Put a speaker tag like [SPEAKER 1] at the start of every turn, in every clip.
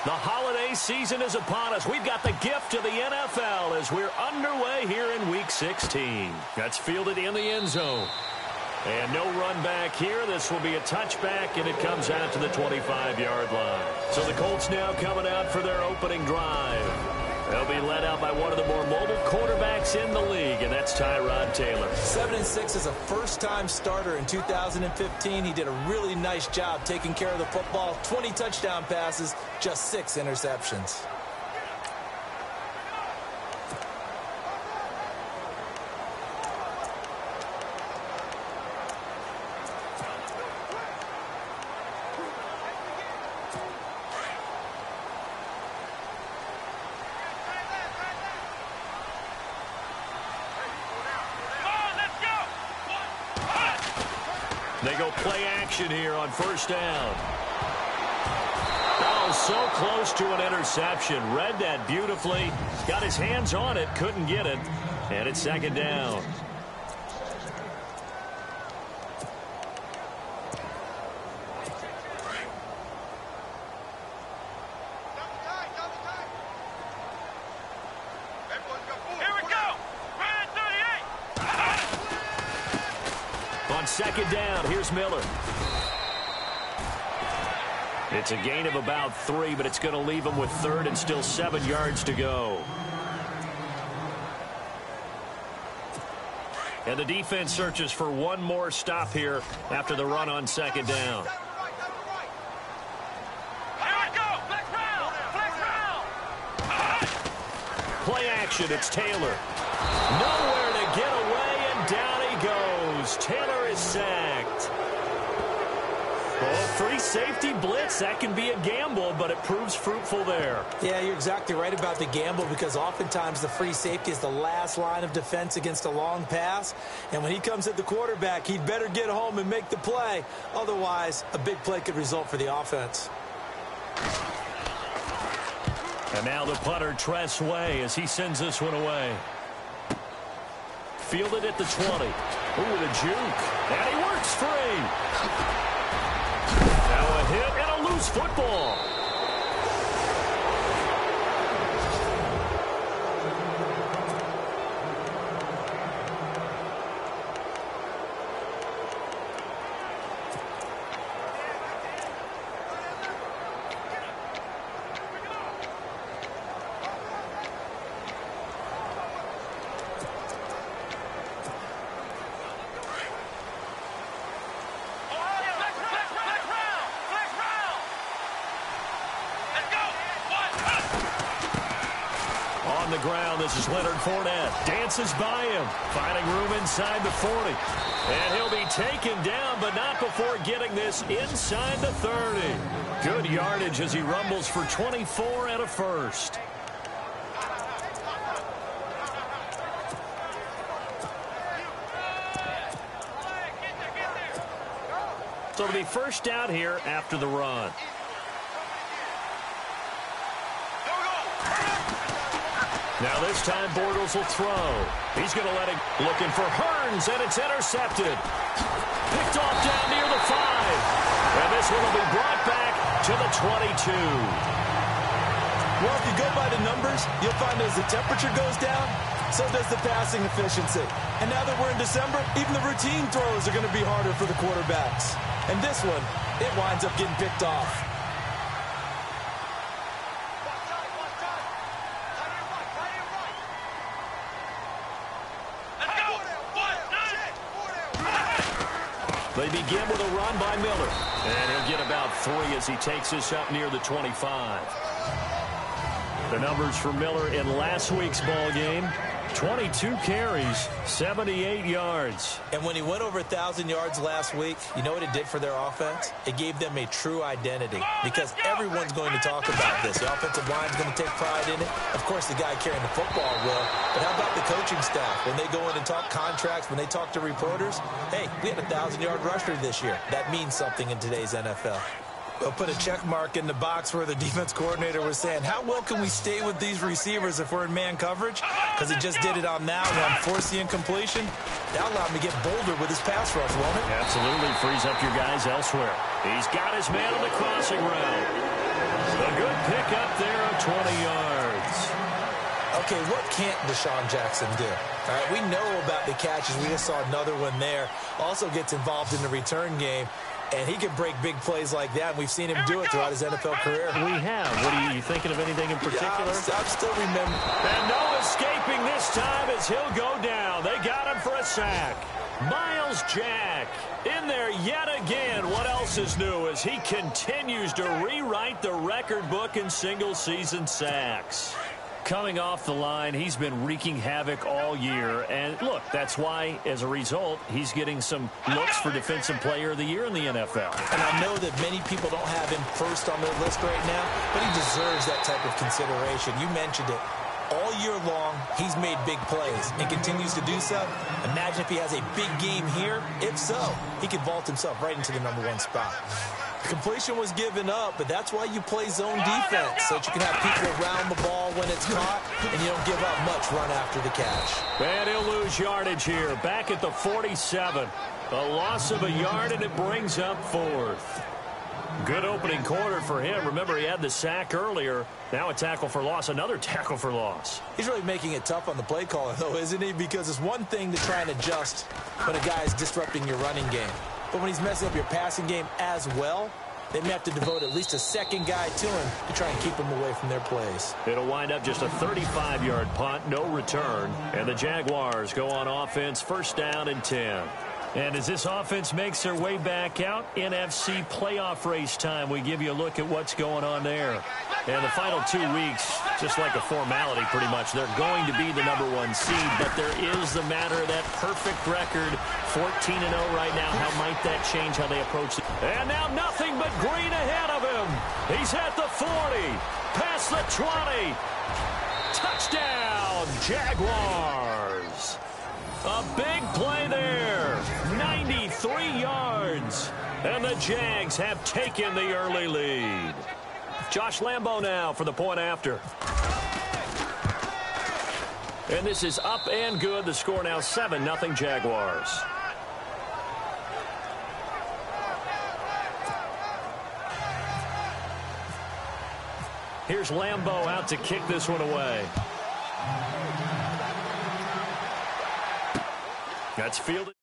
[SPEAKER 1] The holiday season is upon us. We've got the gift of the NFL as we're underway here in Week 16. That's fielded in the end zone. And no run back here. This will be a touchback, and it comes out to the 25-yard line. So the Colts now coming out for their opening drive. They'll be led out by one of the more mobile quarterbacks in the league, and that's Tyrod Taylor.
[SPEAKER 2] 7-6 as a first-time starter in 2015. He did a really nice job taking care of the football. 20 touchdown passes, just 6 interceptions.
[SPEAKER 1] They go play action here on first down. Oh, so close to an interception. Read that beautifully. Got his hands on it, couldn't get it. And it's second down. Second down, here's Miller. It's a gain of about 3, but it's going to leave him with third and still 7 yards to go. And the defense searches for one more stop here after the run on second down. Play action, it's Taylor. Nowhere to get away, and down he goes. Taylor is sacked. Well, free safety blitz, that can be a gamble, but it proves fruitful there.
[SPEAKER 2] Yeah, you're exactly right about the gamble because oftentimes the free safety is the last line of defense against a long pass. And when he comes at the quarterback, he'd better get home and make the play. Otherwise, a big play could result for the offense.
[SPEAKER 1] And now the punter, Tress Way, as he sends this one away. Fielded at the 20. Ooh, the juke. And he works free. Now a hit and a loose football. On the ground, this is Leonard Fournette. Dances by him, finding room inside the 40. And he'll be taken down, but not before getting this inside the 30. Good yardage as he rumbles for 24 and a first. So it'll be first down here after the run. Now this time Bortles will throw. He's going to let it, looking for Hearns, and it's intercepted. Picked off down near the 5. And this one will be brought back to the 22.
[SPEAKER 2] Well, if you go by the numbers, you'll find as the temperature goes down, so does the passing efficiency. And now that we're in December, even the routine throws are going to be harder for the quarterbacks. And this one, it winds up getting picked off.
[SPEAKER 1] They begin with a run by Miller. And he'll get about 3 as he takes this up near the 25. The numbers for Miller in last week's ball game: 22 carries, 78 yards.
[SPEAKER 2] And when he went over 1,000 yards last week, you know what it did for their offense? It gave them a true identity because everyone's going to talk about this. The offensive line's going to take pride in it. Of course, the guy carrying the football will. But how about the coaching staff? When they go in and talk contracts, when they talk to reporters, hey, we had a 1,000-yard rusher this year. That means something in today's NFL. They'll put a check mark in the box where the defense coordinator was saying, how well can we stay with these receivers if we're in man coverage? Because he just did it on that one, forced the incompletion. That allowed him to get bolder with his pass rush, won't it?
[SPEAKER 1] Absolutely, frees up your guys elsewhere. He's got his man on the crossing route. A good pickup there of 20 yards.
[SPEAKER 2] Okay, what can't Deshaun Jackson do? All right, we know about the catches. We just saw another one there. Also gets involved in the return game, and he can break big plays like that. We've seen him do it throughout his NFL career.
[SPEAKER 1] We have. What are you thinking of anything in particular?
[SPEAKER 2] I'm still remembering.
[SPEAKER 1] And no escaping this time as he'll go down. They got him for a sack. Myles Jack in there yet again. What else is new as he continues to rewrite the record book in single-season sacks. Coming off the line, he's been wreaking havoc all year. And look, that's why, as a result, he's getting some looks for Defensive Player of the Year in the NFL.
[SPEAKER 2] And I know that many people don't have him first on their list right now, but he deserves that type of consideration. You mentioned it. All year long, he's made big plays and continues to do so. Imagine if he has a big game here. If so, he could vault himself right into the #1 spot. Completion was given up, but that's why you play zone defense, so that you can have people around the ball when it's caught, and you don't give up much run after the catch.
[SPEAKER 1] And he'll lose yardage here, back at the 47. A loss of a yard, and it brings up 4th. Good opening quarter for him. Remember, he had the sack earlier. Now a tackle for loss, another tackle for loss.
[SPEAKER 2] He's really making it tough on the play caller, though, isn't he? Because it's one thing to try and adjust when a guy is disrupting your running game. But when he's messing up your passing game as well, they may have to devote at least a second guy to him to try and keep him away from their plays.
[SPEAKER 1] It'll wind up just a 35-yard punt, no return. And the Jaguars go on offense, 1st down and 10. And as this offense makes their way back out, NFC playoff race time, we give you a look at what's going on there. And the final 2 weeks, just like a formality pretty much, they're going to be the #1 seed, but there is the matter of that perfect record, 14-0 right now. How might that change how they approach it? And now nothing but green ahead of him. He's at the 40, past the 20. Touchdown, Jaguars. A big play there, 93 yards, and the Jags have taken the early lead. Josh Lambo now for the point after. And this is up and good. The score now 7-0 Jaguars. Here's Lambo out to kick this one away. That's fielded.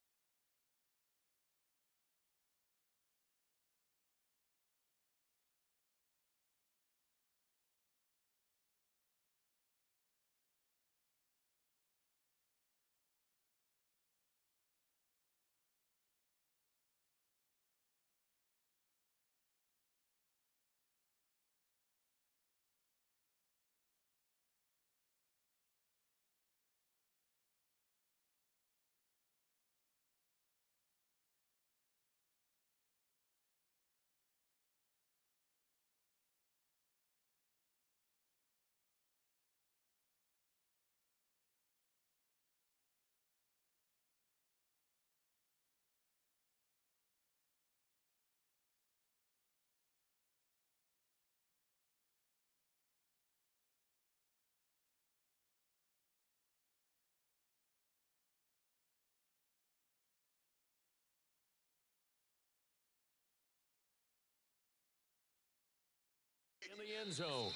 [SPEAKER 1] In the end zone.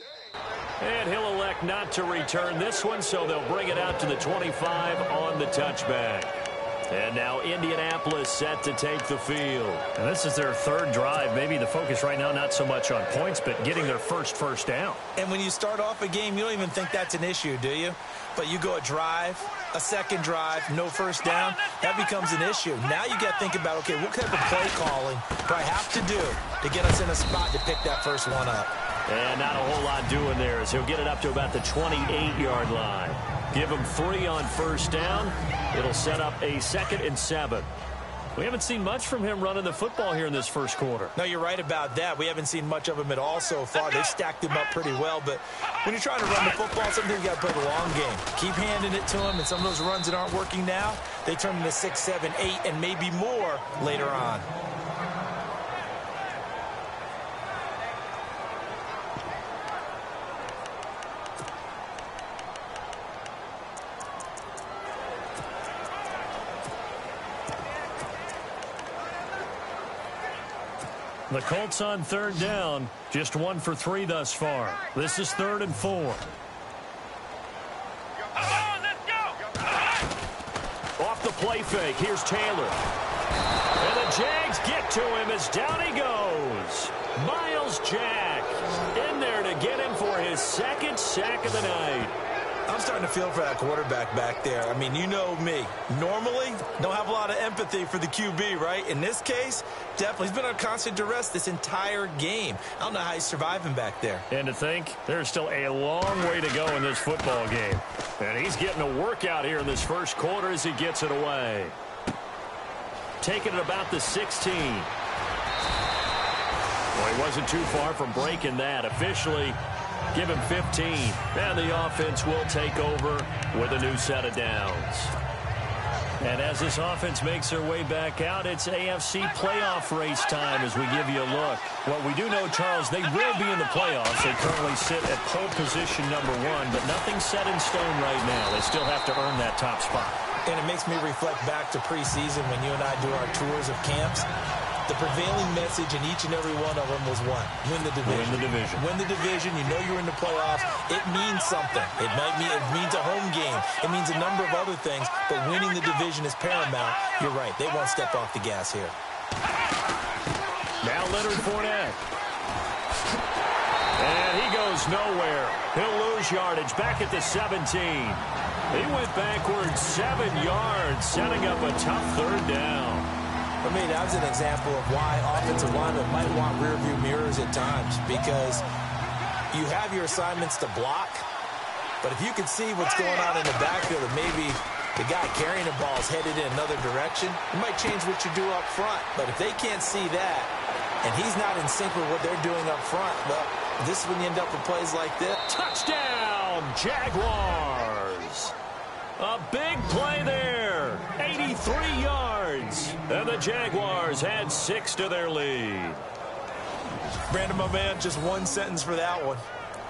[SPEAKER 1] And he'll elect not to return this one, so they'll bring it out to the 25 on the touchback. And now Indianapolis set to take the field. And this is their 3rd drive. Maybe the focus right now not so much on points, but getting their first down.
[SPEAKER 2] And when you start off a game, you don't even think that's an issue, do you? But you go a drive, a second drive, no first down, that becomes an issue. Now you got to think about, okay, what type of play calling do I have to do to get us in a spot to pick that first one up?
[SPEAKER 1] And not a whole lot doing there as he'll get it up to about the 28-yard line. Give him 3 on first down. It'll set up a 2nd and 7. We haven't seen much from him running the football here in this first quarter.
[SPEAKER 2] No, you're right about that. We haven't seen much of him at all so far. They've stacked him up pretty well. But when you're trying to run the football, sometimes you got to play the long game. Keep handing it to him, and some of those runs that aren't working now, they turn into 6, 7, 8, and maybe more later on.
[SPEAKER 1] The Colts on third down, just 1 for 3 thus far. This is 3rd and 4. Off the play fake, here's Taylor. And the Jags get to him as down he goes. Myles Jack in there to get him for his 2nd sack of the night.
[SPEAKER 2] I'm starting to feel for that quarterback back there. I mean, you know me. Normally, don't have a lot of empathy for the QB, right? In this case, definitely. He's been on constant duress this entire game. I don't know how he's surviving back there.
[SPEAKER 1] And to think, there's still a long way to go in this football game. And he's getting a workout here in this first quarter as he gets it away. Taking it about the 16. Well, he wasn't too far from breaking that. Officially, give him 15. And the offense will take over with a new set of downs. And as this offense makes their way back out, it's AFC playoff race time as we give you a look. What we do know, Charles, they will be in the playoffs. They currently sit at pole position number 1, but nothing's set in stone right now. They still have to earn that top spot.
[SPEAKER 2] And it makes me reflect back to preseason when you and I do our tours of camps. The prevailing message in each and every one of them was what? Win the division.
[SPEAKER 1] Win the division.
[SPEAKER 2] Win the division. You know you're in the playoffs. It means something. It means a home game. It means a number of other things, but winning the division is paramount. You're right. They won't step off the gas here.
[SPEAKER 1] Now Leonard Fournette. And he goes nowhere. He'll lose yardage back at the 17. He went backwards 7 yards, setting up a tough 3rd down.
[SPEAKER 2] I mean, that was an example of why offensive linemen might want rearview mirrors at times, because you have your assignments to block, but if you can see what's going on in the backfield and maybe the guy carrying the ball is headed in another direction, it might change what you do up front. But if they can't see that and he's not in sync with what they're doing up front, well, this is when you end up with plays like this.
[SPEAKER 1] Touchdown, Jaguars! A big play there, 83 yards, and the Jaguars had 6 to their lead.
[SPEAKER 2] Brandon, my man, just one sentence for that one.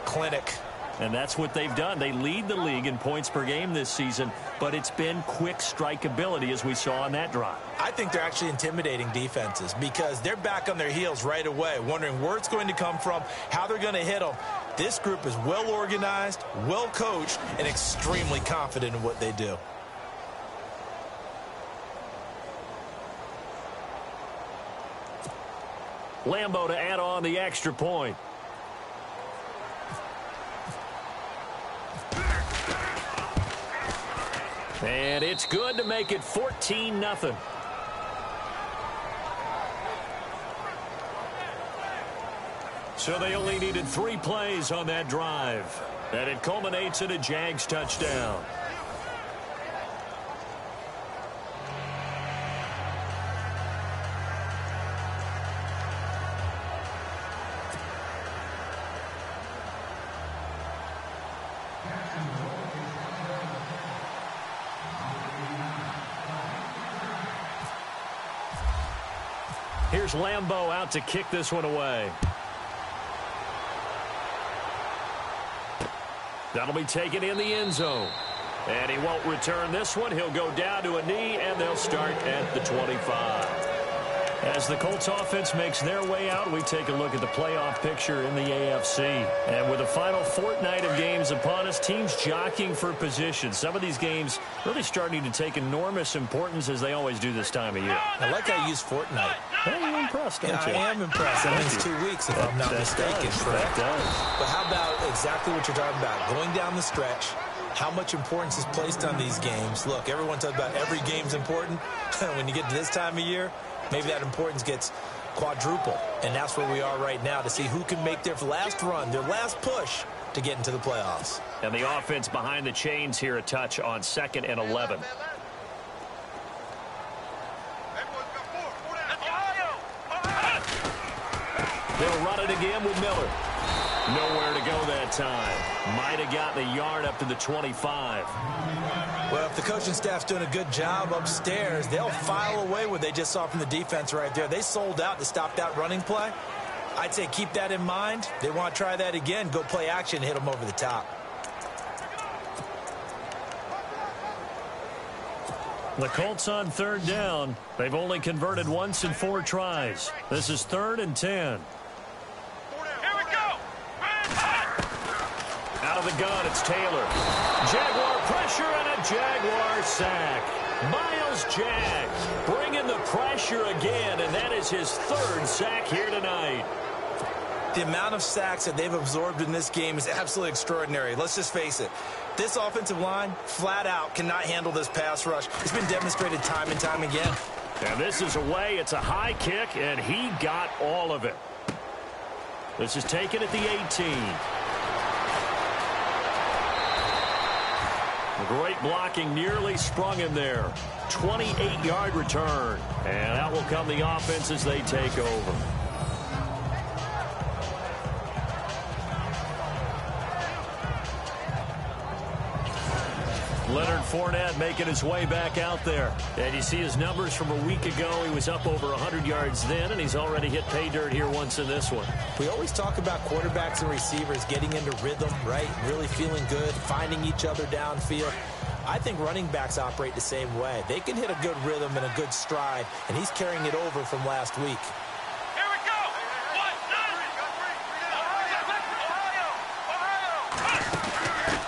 [SPEAKER 2] Clinic.
[SPEAKER 1] And that's what they've done. They lead the league in points per game this season, but it's been quick strikeability as we saw on that drive.
[SPEAKER 2] I think they're actually intimidating defenses because they're back on their heels right away, wondering where it's going to come from, how they're going to hit them. This group is well organized, well coached, and extremely confident in what they do.
[SPEAKER 1] Lambeau to add on the extra point. And it's good to make it 14-0. So they only needed 3 plays on that drive. And it culminates in a Jags touchdown. Here's Lambeau out to kick this one away. That'll be taken in the end zone. And he won't return this one. He'll go down to a knee, and they'll start at the 25. As the Colts offense makes their way out, we take a look at the playoff picture in the AFC. And with the final fortnight of games upon us, teams jockeying for position. Some of these games really starting to take enormous importance as they always do this time of year.
[SPEAKER 2] I like how you use fortnight.
[SPEAKER 1] Well, you're impressed, don't you?
[SPEAKER 2] I am impressed. That means 2 weeks, if I'm not mistaken.
[SPEAKER 1] That does.
[SPEAKER 2] But how about exactly what you're talking about? Going down the stretch, how much importance is placed on these games. Look, everyone talks about every game's important. When you get to this time of year, maybe that importance gets quadruple. And that's where we are right now to see who can make their last run, their last push to get into the playoffs.
[SPEAKER 1] And the offense behind the chains here a touch on 2nd and 11. They'll run it again with Miller. Nowhere to go that time. Might have gotten a yard up to the 25.
[SPEAKER 2] Well, if the coaching staff's doing a good job upstairs, they'll file away what they just saw from the defense right there. They sold out to stop that running play. I'd say keep that in mind. They want to try that again. Go play action, hit them over the top.
[SPEAKER 1] The Colts on third down. They've only converted once in 4 tries. This is 3rd and 10.
[SPEAKER 3] Here we go.
[SPEAKER 1] Out of the gun, it's Taylor. Jaguar pressure and a Jaguar sack. Myles Jack bringing the pressure again, and that is his 3rd sack here tonight.
[SPEAKER 2] The amount of sacks that they've absorbed in this game is absolutely extraordinary. Let's just face it. This offensive line, flat out, cannot handle this pass rush. It's been demonstrated time and time again.
[SPEAKER 1] And this is away. It's a high kick, and he got all of it. This is taken at the 18. Great blocking, nearly sprung him there. 28-yard return. And out will come the offense as they take over. Leonard Fournette making his way back out there. And you see his numbers from a week ago. He was up over 100 yards then, and he's already hit pay dirt here once in this one.
[SPEAKER 2] We always talk about quarterbacks and receivers getting into rhythm, right? Really feeling good, finding each other downfield. I think running backs operate the same way. They can hit a good rhythm and a good stride, and he's carrying it over from last week.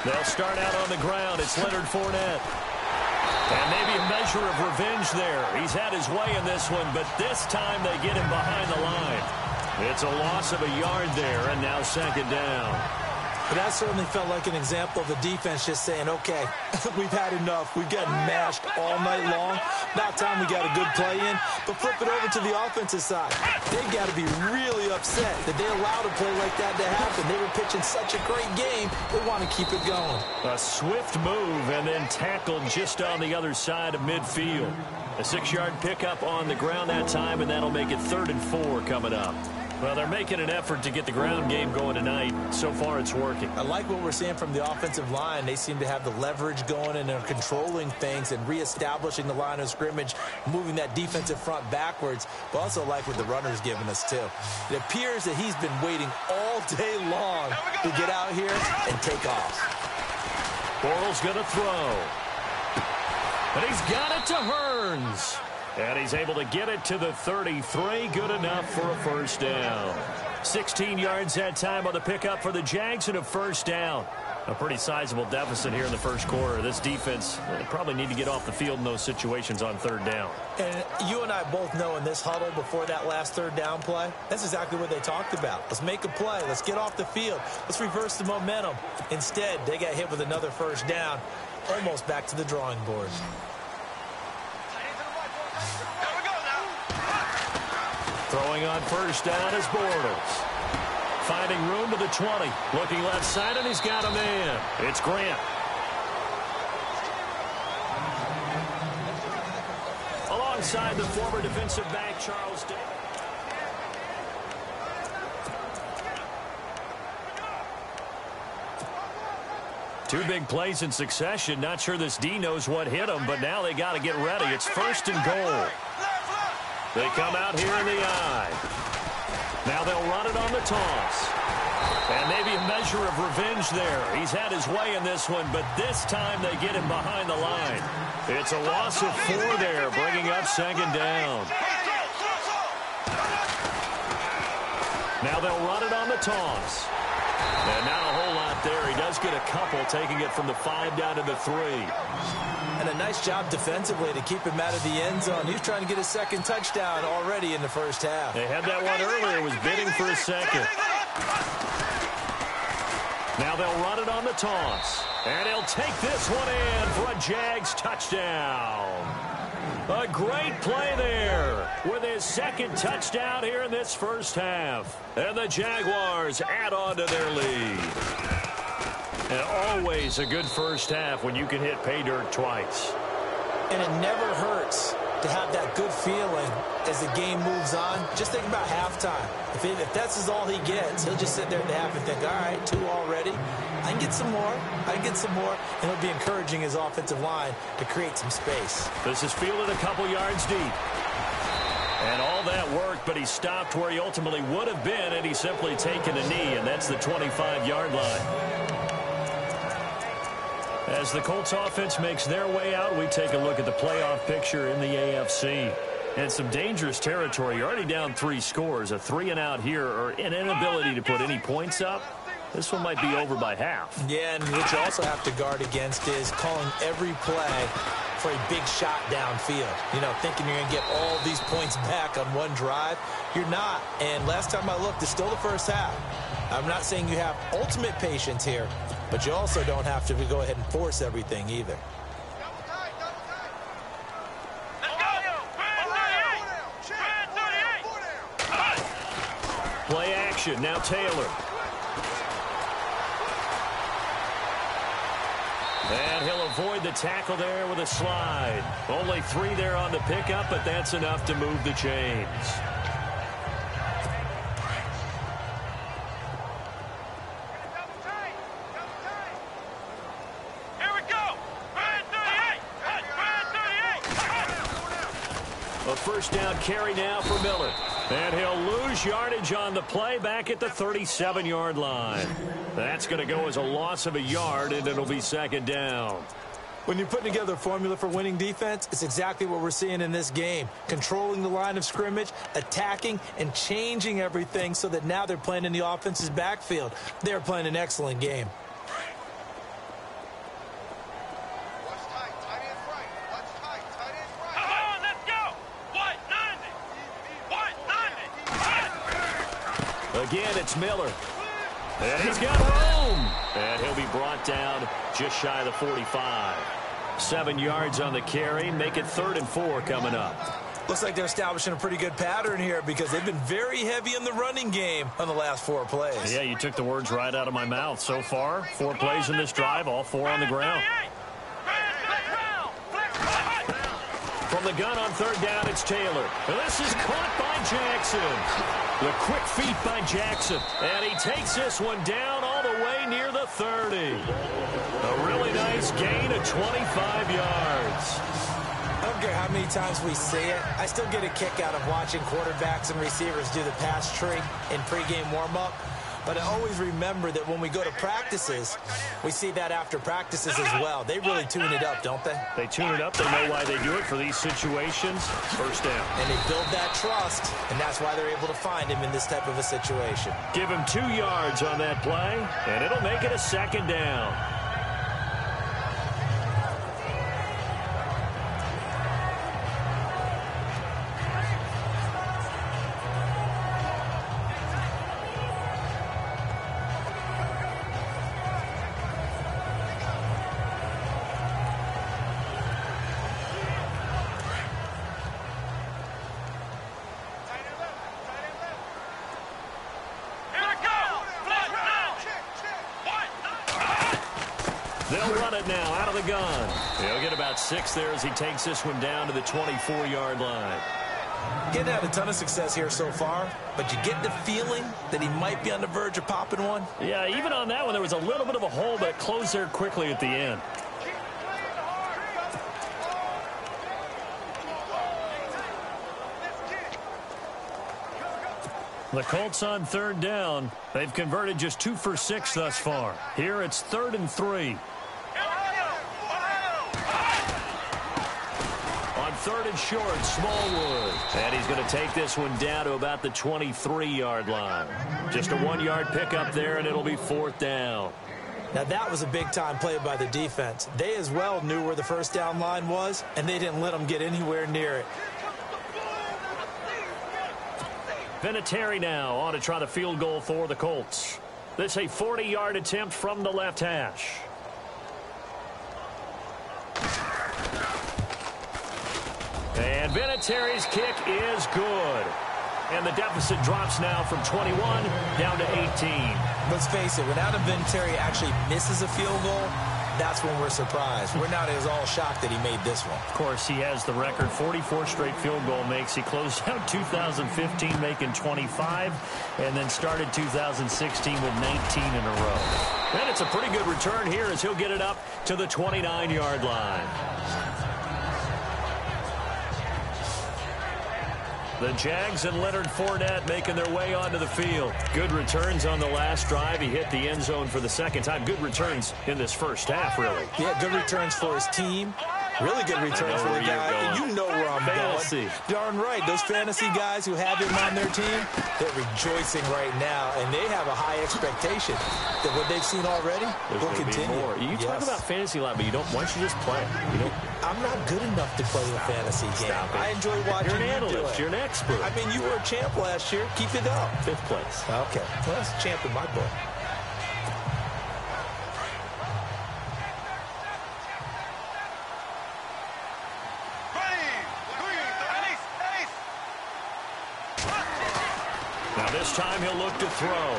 [SPEAKER 1] They'll start out on the ground. It's Leonard Fournette. And maybe a measure of revenge there. He's had his way in this one, but this time they get him behind the line. It's a loss of a yard there, and now 2nd down.
[SPEAKER 2] But that certainly felt like an example of the defense just saying, okay, we've had enough. We've gotten mashed all night long. Now time we got a good play in, but flip it over to the offensive side. They've got to be really upset that they allowed a play like that to happen. They were pitching such a great game, they want to keep it going.
[SPEAKER 1] A swift move and then tackled just on the other side of midfield. A 6-yard pickup on the ground that time, and that'll make it 3rd and 4 coming up. Well, they're making an effort to get the ground game going tonight. So far, it's working.
[SPEAKER 2] I like what we're seeing from the offensive line. They seem to have the leverage going, and they're controlling things and reestablishing the line of scrimmage, moving that defensive front backwards. But also like what the runner's giving us, too. It appears that he's been waiting all day long to get out here and take off.
[SPEAKER 1] Bortles going to throw. But he's got it to Hearns. And he's able to get it to the 33. Good enough for a 1st down. 16 yards that time on the pickup for the Jags and a 1st down. A pretty sizable deficit here in the 1st quarter. This defense probably need to get off the field in those situations on 3rd down.
[SPEAKER 2] And you and I both know in this huddle before that last 3rd down play, that's exactly what they talked about. Let's make a play. Let's get off the field. Let's reverse the momentum. Instead, they got hit with another 1st down, almost back to the drawing board.
[SPEAKER 1] Throwing on 1st down is Bortles. Finding room to the 20. Looking left side, and he's got a man. It's Grant. Alongside the former defensive back, Charles Davis. Two big plays in succession. Not sure this D knows what hit him, but now they got to get ready. It's 1st and goal. They come out here in the eye. Now they'll run it on the toss. And maybe a measure of revenge there. He's had his way in this one, but this time they get him behind the line. It's a loss of 4 there, bringing up 2nd down. Now they'll run it on the toss. And not a whole lot there. He does get a couple, taking it from the 5 down to the 3.
[SPEAKER 2] And a nice job defensively to keep him out of the end zone. He was trying to get a 2nd touchdown already in the 1st half.
[SPEAKER 1] They had that one earlier, was bidding for a 2nd. Now they'll run it on the toss. And he'll take this one in for a Jags touchdown. A great play there with his 2nd touchdown here in this 1st half. And the Jaguars add on to their lead. And always a good 1st half when you can hit pay dirt twice.
[SPEAKER 2] And it never hurts to have that good feeling as the game moves on. Just think about halftime. If that's all he gets, he'll just sit there at the half and think, all right, 2 already. I can get some more. I can get some more. And he'll be encouraging his offensive line to create some space.
[SPEAKER 1] This is fielded a couple yards deep. And all that worked, but he stopped where he ultimately would have been, and he's simply taken a knee, and that's the 25-yard line. As the Colts offense makes their way out, we take a look at the playoff picture in the AFC. And some dangerous territory. You're already down 3 scores. A 3-and-out here, or an inability to put any points up. This one might be over by half.
[SPEAKER 2] Yeah, and what you also have to guard against is calling every play for a big shot downfield. You know, thinking you're going to get all these points back on one drive. You're not. And last time I looked, it's still the first half. I'm not saying you have ultimate patience here, but you also don't have to go ahead and force everything either.
[SPEAKER 1] Play action. Now Taylor. And he'll avoid the tackle there with a slide. Only 3 there on the pickup, but that's enough to move the chains.
[SPEAKER 3] Here we go. Brand 38. Brand 38.
[SPEAKER 1] A first down carry now for Miller. And he'll lose yardage on the play back at the 37-yard line. That's going to go as a loss of a yard, and it'll be second down.
[SPEAKER 2] When you're putting together a formula for winning defense, it's exactly what we're seeing in this game. Controlling the line of scrimmage, attacking, and changing everything so that now they're playing in the offense's backfield. They're playing an excellent game.
[SPEAKER 1] Again, it's Miller. And he's got room. And he'll be brought down just shy of the 45. 7 yards on the carry. Make it 3rd and 4 coming up.
[SPEAKER 2] Looks like they're establishing a pretty good pattern here because they've been very heavy in the running game on the last 4 plays.
[SPEAKER 1] Yeah, you took the words right out of my mouth. So far, 4 plays in this drive, all 4 on the ground. From the gun on 3rd down, it's Taylor. And this is caught by Jackson. The quick feet by Jackson. And he takes this one down all the way near the 30. A really nice gain of 25 yards.
[SPEAKER 2] I don't care how many times we see it. I still get a kick out of watching quarterbacks and receivers do the pass tree in pregame warm-up. But I always remember that when we go to practices, we see that after practices as well. They really tune it up, don't they?
[SPEAKER 1] They tune it up. They know why they do it for these situations. First down.
[SPEAKER 2] And they build that trust, and that's why they're able to find him in this type of a situation.
[SPEAKER 1] Give him 2 yards on that play, and it'll make it a second down. They'll run it now out of the gun. He'll get about 6 there as he takes this one down to the 24-yard line.
[SPEAKER 2] Getting had a ton of success here so far, but you get the feeling that he might be on the verge of popping one.
[SPEAKER 1] Yeah, even on that one, there was a little bit of a hole, but it closed there quickly at the end. The Colts on 3rd down. They've converted just 2 for 6 thus far. Here it's 3rd and 3. On 3rd and short, Smallwood. And he's going to take this one down to about the 23-yard line. Just a 1-yard pickup there, and it'll be 4th down.
[SPEAKER 2] Now, that was a big-time play by the defense. They as well knew where the first down line was, and they didn't let them get anywhere near it.
[SPEAKER 1] Vinatieri now on to try the field goal for the Colts. This a 40-yard attempt from the left hash. And Vinatieri's kick is good. And the deficit drops now from 21 down to 18.
[SPEAKER 2] Let's face it, when Adam Vinatieri actually misses a field goal, that's when we're surprised. We're not as all shocked that he made this one.
[SPEAKER 1] Of course, he has the record, 44 straight field goal makes. He closed out 2015 making 25, and then started 2016 with 19 in a row. And it's a pretty good return here as he'll get it up to the 29-yard line. The Jags and Leonard Fournette making their way onto the field. Good returns on the last drive. He hit the end zone for the second time. Good returns in this first half, really.
[SPEAKER 2] Yeah, good returns for his team. Really good returns for the guy. You know where I'm going. Darn right. Those fantasy guys who have him on their team, they're rejoicing right now, and they have a high expectation that what they've seen already will continue.
[SPEAKER 1] More. You talk about fantasy a lot, but you don't. Why don't you just play?
[SPEAKER 2] I'm not good enough to play a fantasy game. I enjoy watching
[SPEAKER 1] You're an analyst. You're an expert.
[SPEAKER 2] I mean, you were a champ last year. Keep it up.
[SPEAKER 1] 5th place.
[SPEAKER 2] Okay. Well, that's a champ in my book.
[SPEAKER 1] Now this time he'll look to throw.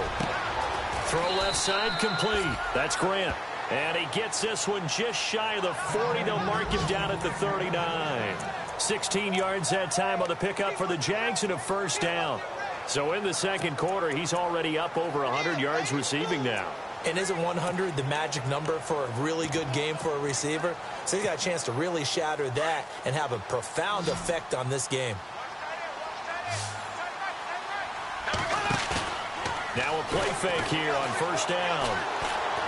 [SPEAKER 1] Throw left side complete. That's Grant. And he gets this one just shy of the 40. They'll mark him down at the 39. 16 yards that time on the pickup for the Jags and a first down. So in the second quarter, he's already up over 100 yards receiving now.
[SPEAKER 2] And isn't 100 the magic number for a really good game for a receiver? So he's got a chance to really shatter that and have a profound effect on this game.
[SPEAKER 1] Now a play fake here on first down.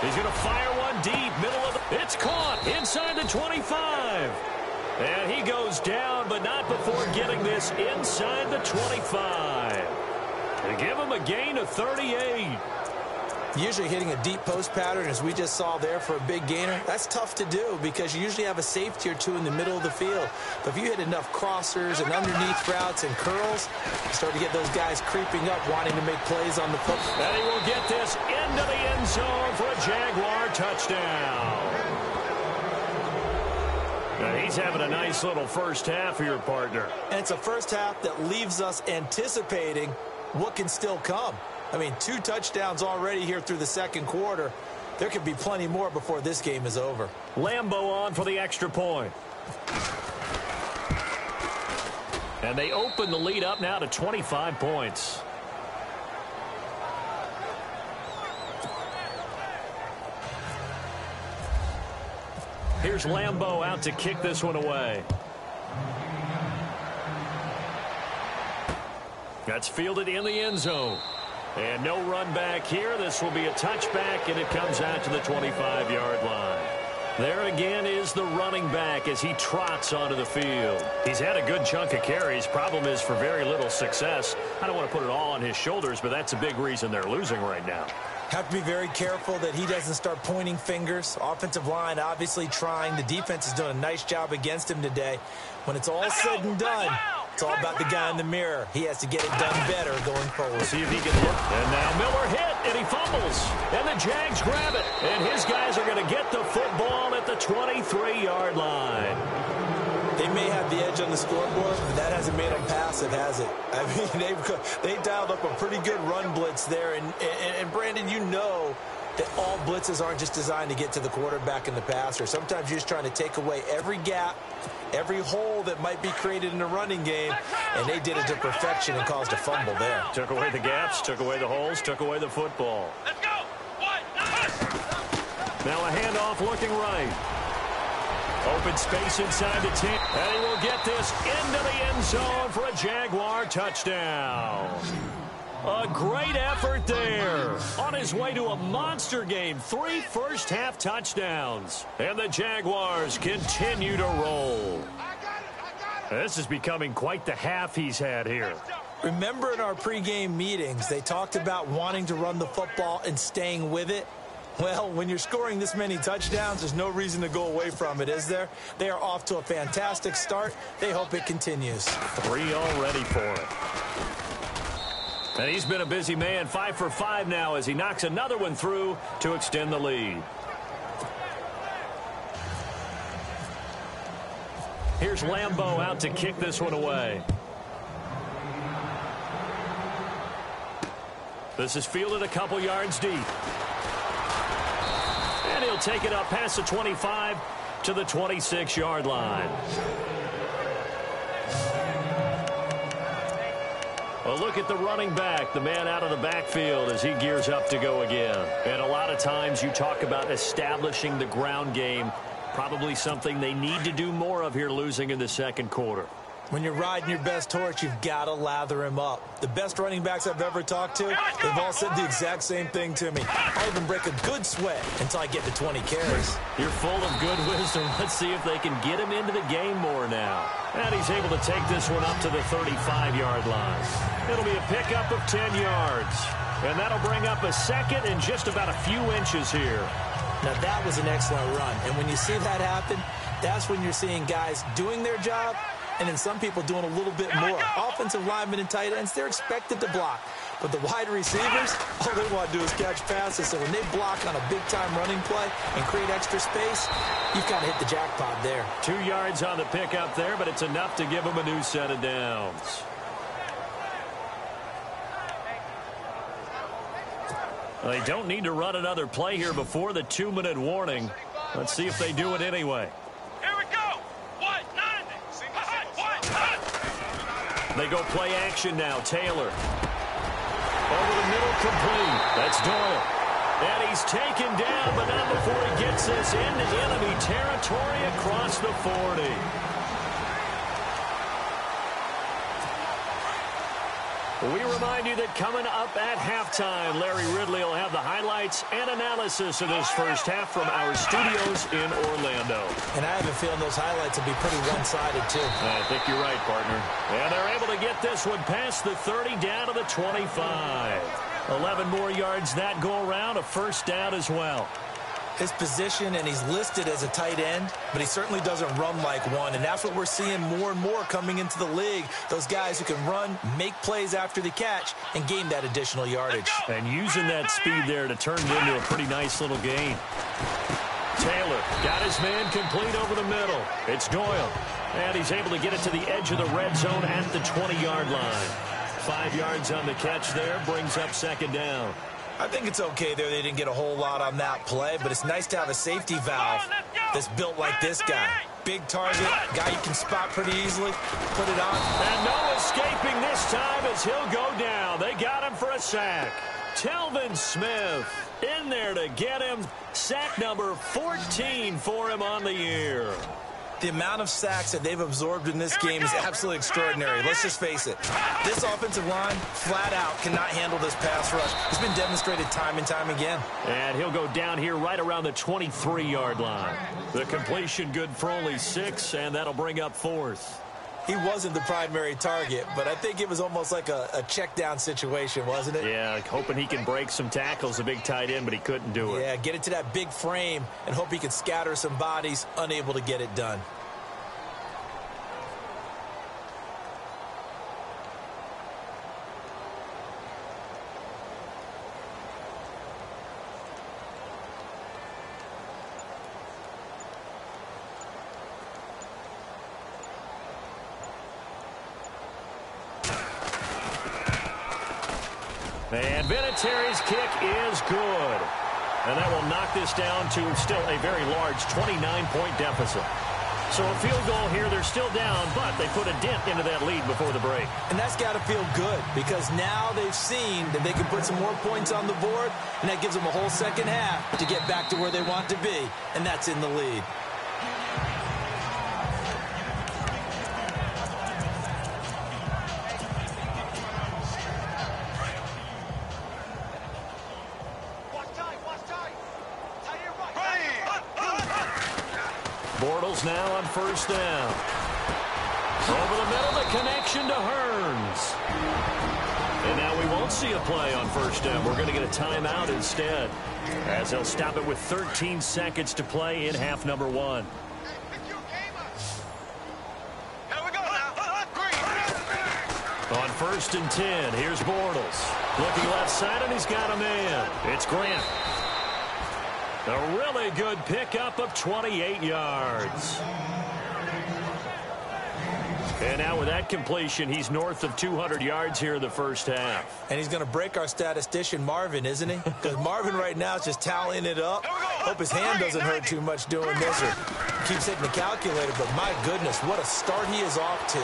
[SPEAKER 1] He's going to fire one deep, middle of the... It's caught inside the 25. And he goes down, but not before getting this inside the 25. To give him a gain of 38.
[SPEAKER 2] Usually hitting a deep post pattern, as we just saw there for a big gainer, that's tough to do because you usually have a safety or two in the middle of the field. But if you hit enough crossers and underneath routes and curls, you start to get those guys creeping up, wanting to make plays on the football.
[SPEAKER 1] And he will get this into the end zone for a Jaguar touchdown. Now he's having a nice little first half for your partner.
[SPEAKER 2] And it's a first half that leaves us anticipating what can still come. I mean, 2 touchdowns already here through the second quarter. There could be plenty more before this game is over.
[SPEAKER 1] Lambeau on for the extra point. And they open the lead up now to 25 points. Here's Lambeau out to kick this one away. That's fielded in the end zone. And no run back here. This will be a touchback, and it comes out to the 25-yard line. There again is the running back as he trots onto the field. He's had a good chunk of carries. Problem is for very little success. I don't want to put it all on his shoulders, but that's a big reason they're losing right now.
[SPEAKER 2] Have to be very careful that he doesn't start pointing fingers. Offensive line obviously trying. The defense has done a nice job against him today. When it's all said and done, it's all about the guy in the mirror. He has to get it done better going forward.
[SPEAKER 1] See if he can look. And now Miller hit, and he fumbles. And the Jags grab it. And his guys are going to get the football at the 23-yard line.
[SPEAKER 2] They may have the edge on the scoreboard, but that hasn't made them passive, has it? I mean, they dialed up a pretty good run blitz there. And Brandon, you know that all blitzes aren't just designed to get to the quarterback and the passer. Sometimes you're just trying to take away every gap, every hole that might be created in the running game, and they did it to perfection and caused a fumble there.
[SPEAKER 1] Took away the gaps, took away the holes, took away the football.
[SPEAKER 3] Let's go. 1, 2.
[SPEAKER 1] Now a handoff looking right. Open space inside the 10. And he will get this into the end zone for a Jaguar touchdown. A great effort there. On his way to a monster game. 3 first-half touchdowns. And the Jaguars continue to roll. This is becoming quite the half he's had here.
[SPEAKER 2] Remember in our pregame meetings, they talked about wanting to run the football and staying with it? Well, when you're scoring this many touchdowns, there's no reason to go away from it, is there? They are off to a fantastic start. They hope it continues.
[SPEAKER 1] 3 already for him. And he's been a busy man, 5 for 5 now as he knocks another one through to extend the lead. Here's Lambeau out to kick this one away. This is fielded a couple yards deep. And he'll take it up past the 25 to the 26-yard line. A look at the running back, the man out of the backfield as he gears up to go again. And a lot of times you talk about establishing the ground game, probably something they need to do more of here losing in the second quarter.
[SPEAKER 2] When you're riding your best horse, you've got to lather him up. The best running backs I've ever talked to, they've all said the exact same thing to me. I even break a good sweat until I get to 20 carries.
[SPEAKER 1] You're full of good wisdom. Let's see if they can get him into the game more now. And he's able to take this one up to the 35-yard line. It'll be a pickup of 10 yards. And that'll bring up a second and just about a few inches here.
[SPEAKER 2] Now, that was an excellent run. And when you see that happen, that's when you're seeing guys doing their job and then some people doing a little bit more. Offensive linemen and tight ends, they're expected to block. But the wide receivers, all they want to do is catch passes. So when they block on a big-time running play and create extra space, you've kind of hit the jackpot there.
[SPEAKER 1] 2 yards on the pickup there, but it's enough to give them a new set of downs. They don't need to run another play here before the 2-minute warning. Let's see if they do it anyway.
[SPEAKER 3] Here we go.
[SPEAKER 1] They go play action now. Taylor. Over the middle, complete. That's Doyle. And he's taken down, but not before he gets this into enemy territory across the 40. We remind you that coming up at halftime, Larry Ridley will have the highlights and analysis of this first half from our studios in Orlando.
[SPEAKER 2] And I have a feeling those highlights will be pretty one-sided, too.
[SPEAKER 1] I think you're right, partner. And they're able to get this one past the 30 down to the 25. 11 more yards that go around, a first down as well.
[SPEAKER 2] His position, and he's listed as a tight end, but he certainly doesn't run like one, and that's what we're seeing more and more coming into the league. Those guys who can run, make plays after the catch, and gain that additional yardage.
[SPEAKER 1] And using that speed there to turn it into a pretty nice little gain. Taylor got his man complete over the middle. It's Doyle, and he's able to get it to the edge of the red zone at the 20-yard line. 5 yards on the catch there, brings up second down.
[SPEAKER 2] I think it's okay there. They didn't get a whole lot on that play, but it's nice to have a safety valve that's built like this guy. Big target, guy you can spot pretty easily, put it on.
[SPEAKER 1] And no escaping this time as he'll go down. They got him for a sack. Telvin Smith in there to get him. Sack number 14 for him on the year.
[SPEAKER 2] The amount of sacks that they've absorbed in this game is absolutely extraordinary. Let's just face it. This offensive line, flat out, cannot handle this pass rush. It's been demonstrated time and time again.
[SPEAKER 1] And he'll go down here right around the 23-yard line. The completion good for only 6, and that'll bring up fourth.
[SPEAKER 2] He wasn't the primary target, but I think it was almost like a check-down situation, wasn't it?
[SPEAKER 1] Yeah, hoping he can break some tackles, a big tight end, but he couldn't do it.
[SPEAKER 2] Yeah, get it to that big frame and hope he could scatter some bodies, unable to get it done.
[SPEAKER 1] And Vinatieri's kick is good. And that will knock this down to still a very large 29-point deficit. So a field goal here, they're still down, but they put a dent into that lead before the break.
[SPEAKER 2] And that's got to feel good because now they've seen that they can put some more points on the board, and that gives them a whole second half to get back to where they want to be, and that's in the lead.
[SPEAKER 1] Bortles now on first down. Over the middle, the connection to Hearns. And now we won't see a play on first down. We're going to get a timeout instead, as they'll stop it with 13 seconds to play in half number 1. On first and 10, here's Bortles. Looking left side, and he's got a man. It's Grant. A really good pickup of 28 yards. And now with that completion, he's north of 200 yards here in the first half.
[SPEAKER 2] And he's going to break our statistician, Marvin, isn't he? Because Marvin right now is just tallying it up. Hope his hand doesn't hurt too much doing this or keeps hitting the calculator. But my goodness, what a start he is off to.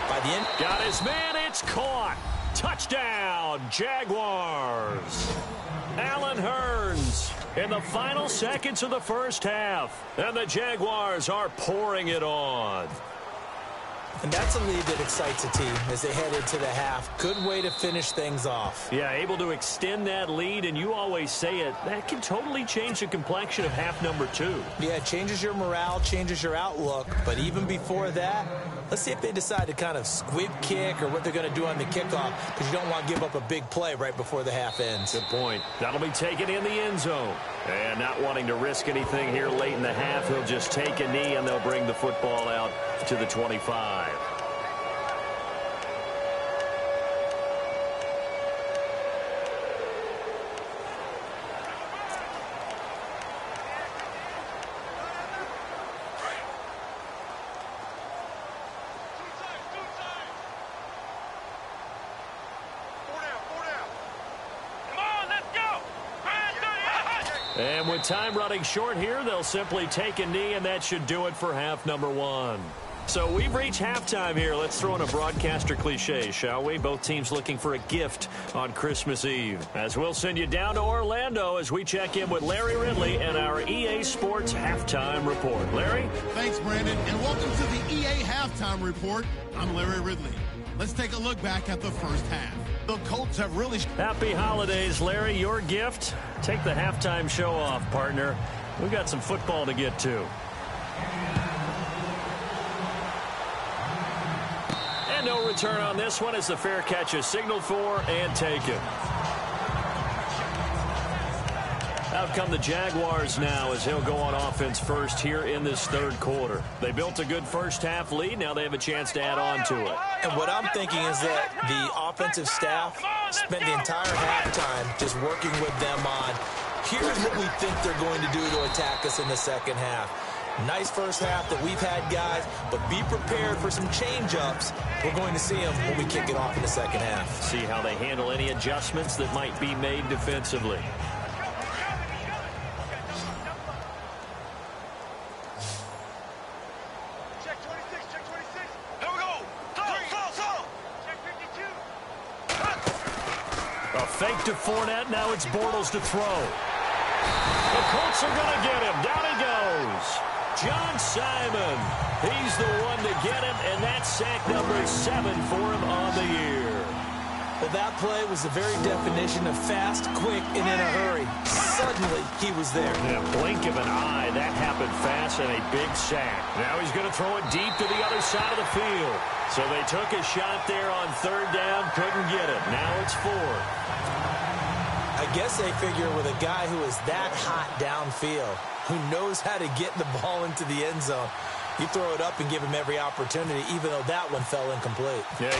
[SPEAKER 2] By the end.
[SPEAKER 1] Got his man. It's caught. Touchdown, Jaguars. Allen Hearns in the final seconds of the first half. And the Jaguars are pouring it on.
[SPEAKER 2] And that's a lead that excites a team as they head into the half. Good way to finish things off.
[SPEAKER 1] Yeah, able to extend that lead, and you always say it, that can totally change the complexion of half number 2.
[SPEAKER 2] Yeah, it changes your morale, changes your outlook. But even before that, let's see if they decide to kind of squib kick or what they're going to do on the kickoff, because you don't want to give up a big play right before the half ends.
[SPEAKER 1] Good point. That'll be taken in the end zone. And not wanting to risk anything here late in the half, he'll just take a knee, and they'll bring the football out to the 25. And with time running short here, they'll simply take a knee, and that should do it for half number 1. So we've reached halftime here. Let's throw in a broadcaster cliche, shall we? Both teams looking for a gift on Christmas Eve. As we'll send you down to Orlando as we check in with Larry Ridley and our EA Sports Halftime Report. Larry?
[SPEAKER 4] Thanks, Brandon, and welcome to the EA Halftime Report. I'm Larry Ridley. Let's take a look back at the first half. The Colts have really...
[SPEAKER 1] Happy holidays, Larry. Your gift? Take the halftime show off, partner. We've got some football to get to. And no return on this one as the fair catch is signaled for and taken. Out come the Jaguars now as he'll go on offense first here in this third quarter. They built a good first half lead. Now they have a chance to add on to it.
[SPEAKER 2] And what I'm thinking is that the offensive staff spent the entire halftime just working with them on, here's what we think they're going to do to attack us in the second half. Nice first half that we've had, guys, but be prepared for some change-ups. We're going to see them when we kick it off in the second half.
[SPEAKER 1] See how they handle any adjustments that might be made defensively.
[SPEAKER 3] Fake to Fournette. Now it's Bortles to throw.
[SPEAKER 1] The Colts are going to get him. Down he goes. John Simon. He's the one to get him, and that's sack number 7 for him on the year.
[SPEAKER 2] Well, that play was the very definition of fast, quick, and in a hurry. Suddenly, he was there.
[SPEAKER 1] In a blink of an eye, that happened fast and a big sack. Now he's going to throw it deep to the other side of the field. So they took a shot there on third down, couldn't get it. Now it's 4.
[SPEAKER 2] I guess they figure with a guy who is that hot downfield, who knows how to get the ball into the end zone, you throw it up and give him every opportunity, even though that one fell incomplete.
[SPEAKER 1] Yeah,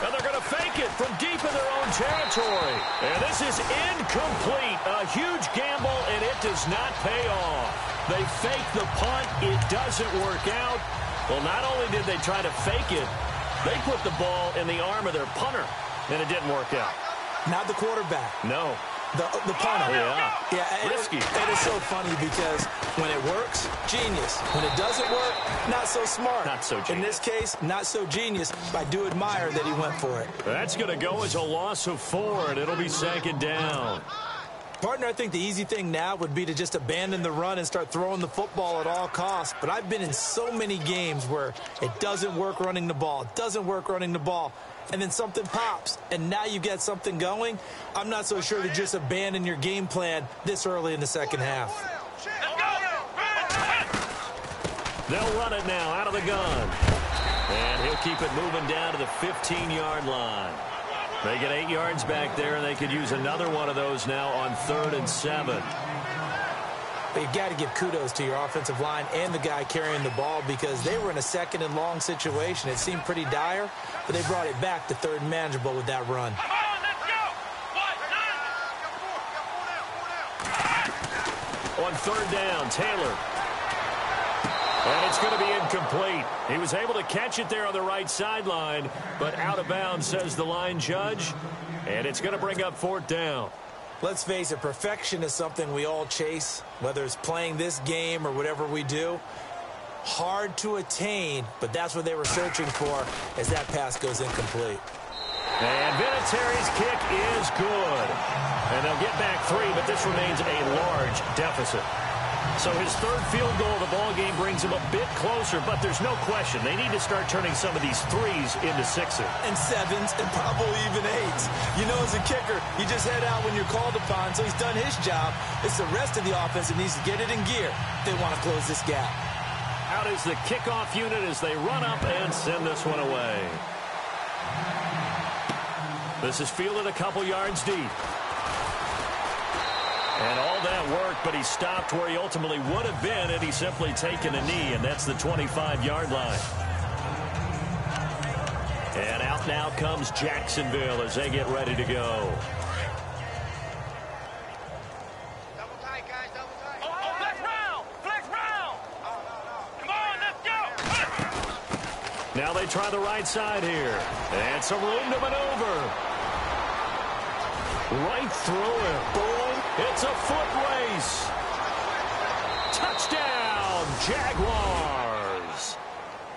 [SPEAKER 1] and they're going to fake it from deep in their own territory. And this is incomplete. A huge gamble, and it does not pay off. They fake the punt. It doesn't work out. Well, not only did they try to fake it, they put the ball in the arm of their punter, and it didn't work out.
[SPEAKER 2] Not the quarterback.
[SPEAKER 1] No.
[SPEAKER 2] The punter.
[SPEAKER 1] Yeah.
[SPEAKER 2] Risky. It is so funny because when it works, genius. When it doesn't work, not so smart.
[SPEAKER 1] Not so genius.
[SPEAKER 2] In this case, not so genius. I do admire that he went for it.
[SPEAKER 1] That's going to go as a loss of 4, and it'll be second down.
[SPEAKER 2] Partner, I think the easy thing now would be to just abandon the run and start throwing the football at all costs. But I've been in so many games where it doesn't work running the ball. It doesn't work running the ball. And then something pops, and now you get something going. I'm not so sure to just abandon your game plan this early in the second half.
[SPEAKER 1] They'll run it now out of the gun. And he'll keep it moving down to the 15-yard line. They get 8 yards back there, and they could use another one of those now on 3rd and 7.
[SPEAKER 2] But you've got to give kudos to your offensive line and the guy carrying the ball because they were in a 2nd and long situation. It seemed pretty dire, but they brought it back to 3rd and manageable with that run.
[SPEAKER 1] On 3rd down, Taylor. And it's going to be incomplete. He was able to catch it there on the right sideline, but out of bounds, says the line judge. And it's going to bring up 4th down.
[SPEAKER 2] Let's face it, perfection is something we all chase, whether it's playing this game or whatever we do. Hard to attain, but that's what they were searching for as that pass goes incomplete.
[SPEAKER 1] And Vinatieri's kick is good. And they'll get back 3, but this remains a large deficit. So his third field goal of the ball game brings him a bit closer, but there's no question they need to start turning some of these threes into sixes.
[SPEAKER 2] And sevens, and probably even eights. You know, as a kicker, you just head out when you're called upon, so he's done his job. It's the rest of the offense that needs to get it in gear if they want to close this gap.
[SPEAKER 1] Out is the kickoff unit as they run up and send this one away. This is fielded a couple yards deep. And all that work, but he stopped where he ultimately would have been had he simply taken a knee, and that's the 25-yard line. And out now comes Jacksonville as they get ready to go.
[SPEAKER 5] Double tight, guys, double tight. Oh, flex round! Flex round! Come on, let's go!
[SPEAKER 1] Now they try the right side here. And some room to maneuver. Right through it. Boom. It's a foot race. Touchdown, Jaguars.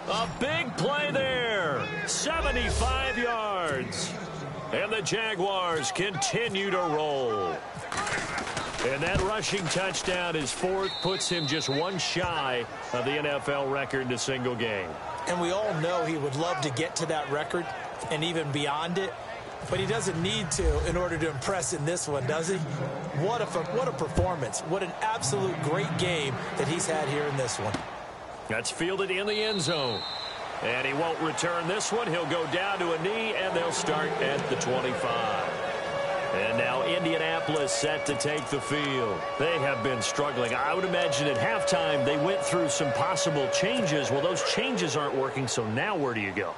[SPEAKER 1] A big play there. 75 yards. And the Jaguars continue to roll. And that rushing touchdown, his fourth, puts him just one shy of the NFL record in a single game.
[SPEAKER 2] And we all know he would love to get to that record and even beyond it. But he doesn't need to in order to impress in this one, does he? What a performance. What an absolute great game that he's had here in this one.
[SPEAKER 1] That's fielded in the end zone. And he won't return this one. He'll go down to a knee, and they'll start at the 25. And now Indianapolis set to take the field. They have been struggling. I would imagine at halftime they went through some possible changes. Well, those changes aren't working, so now where do you go?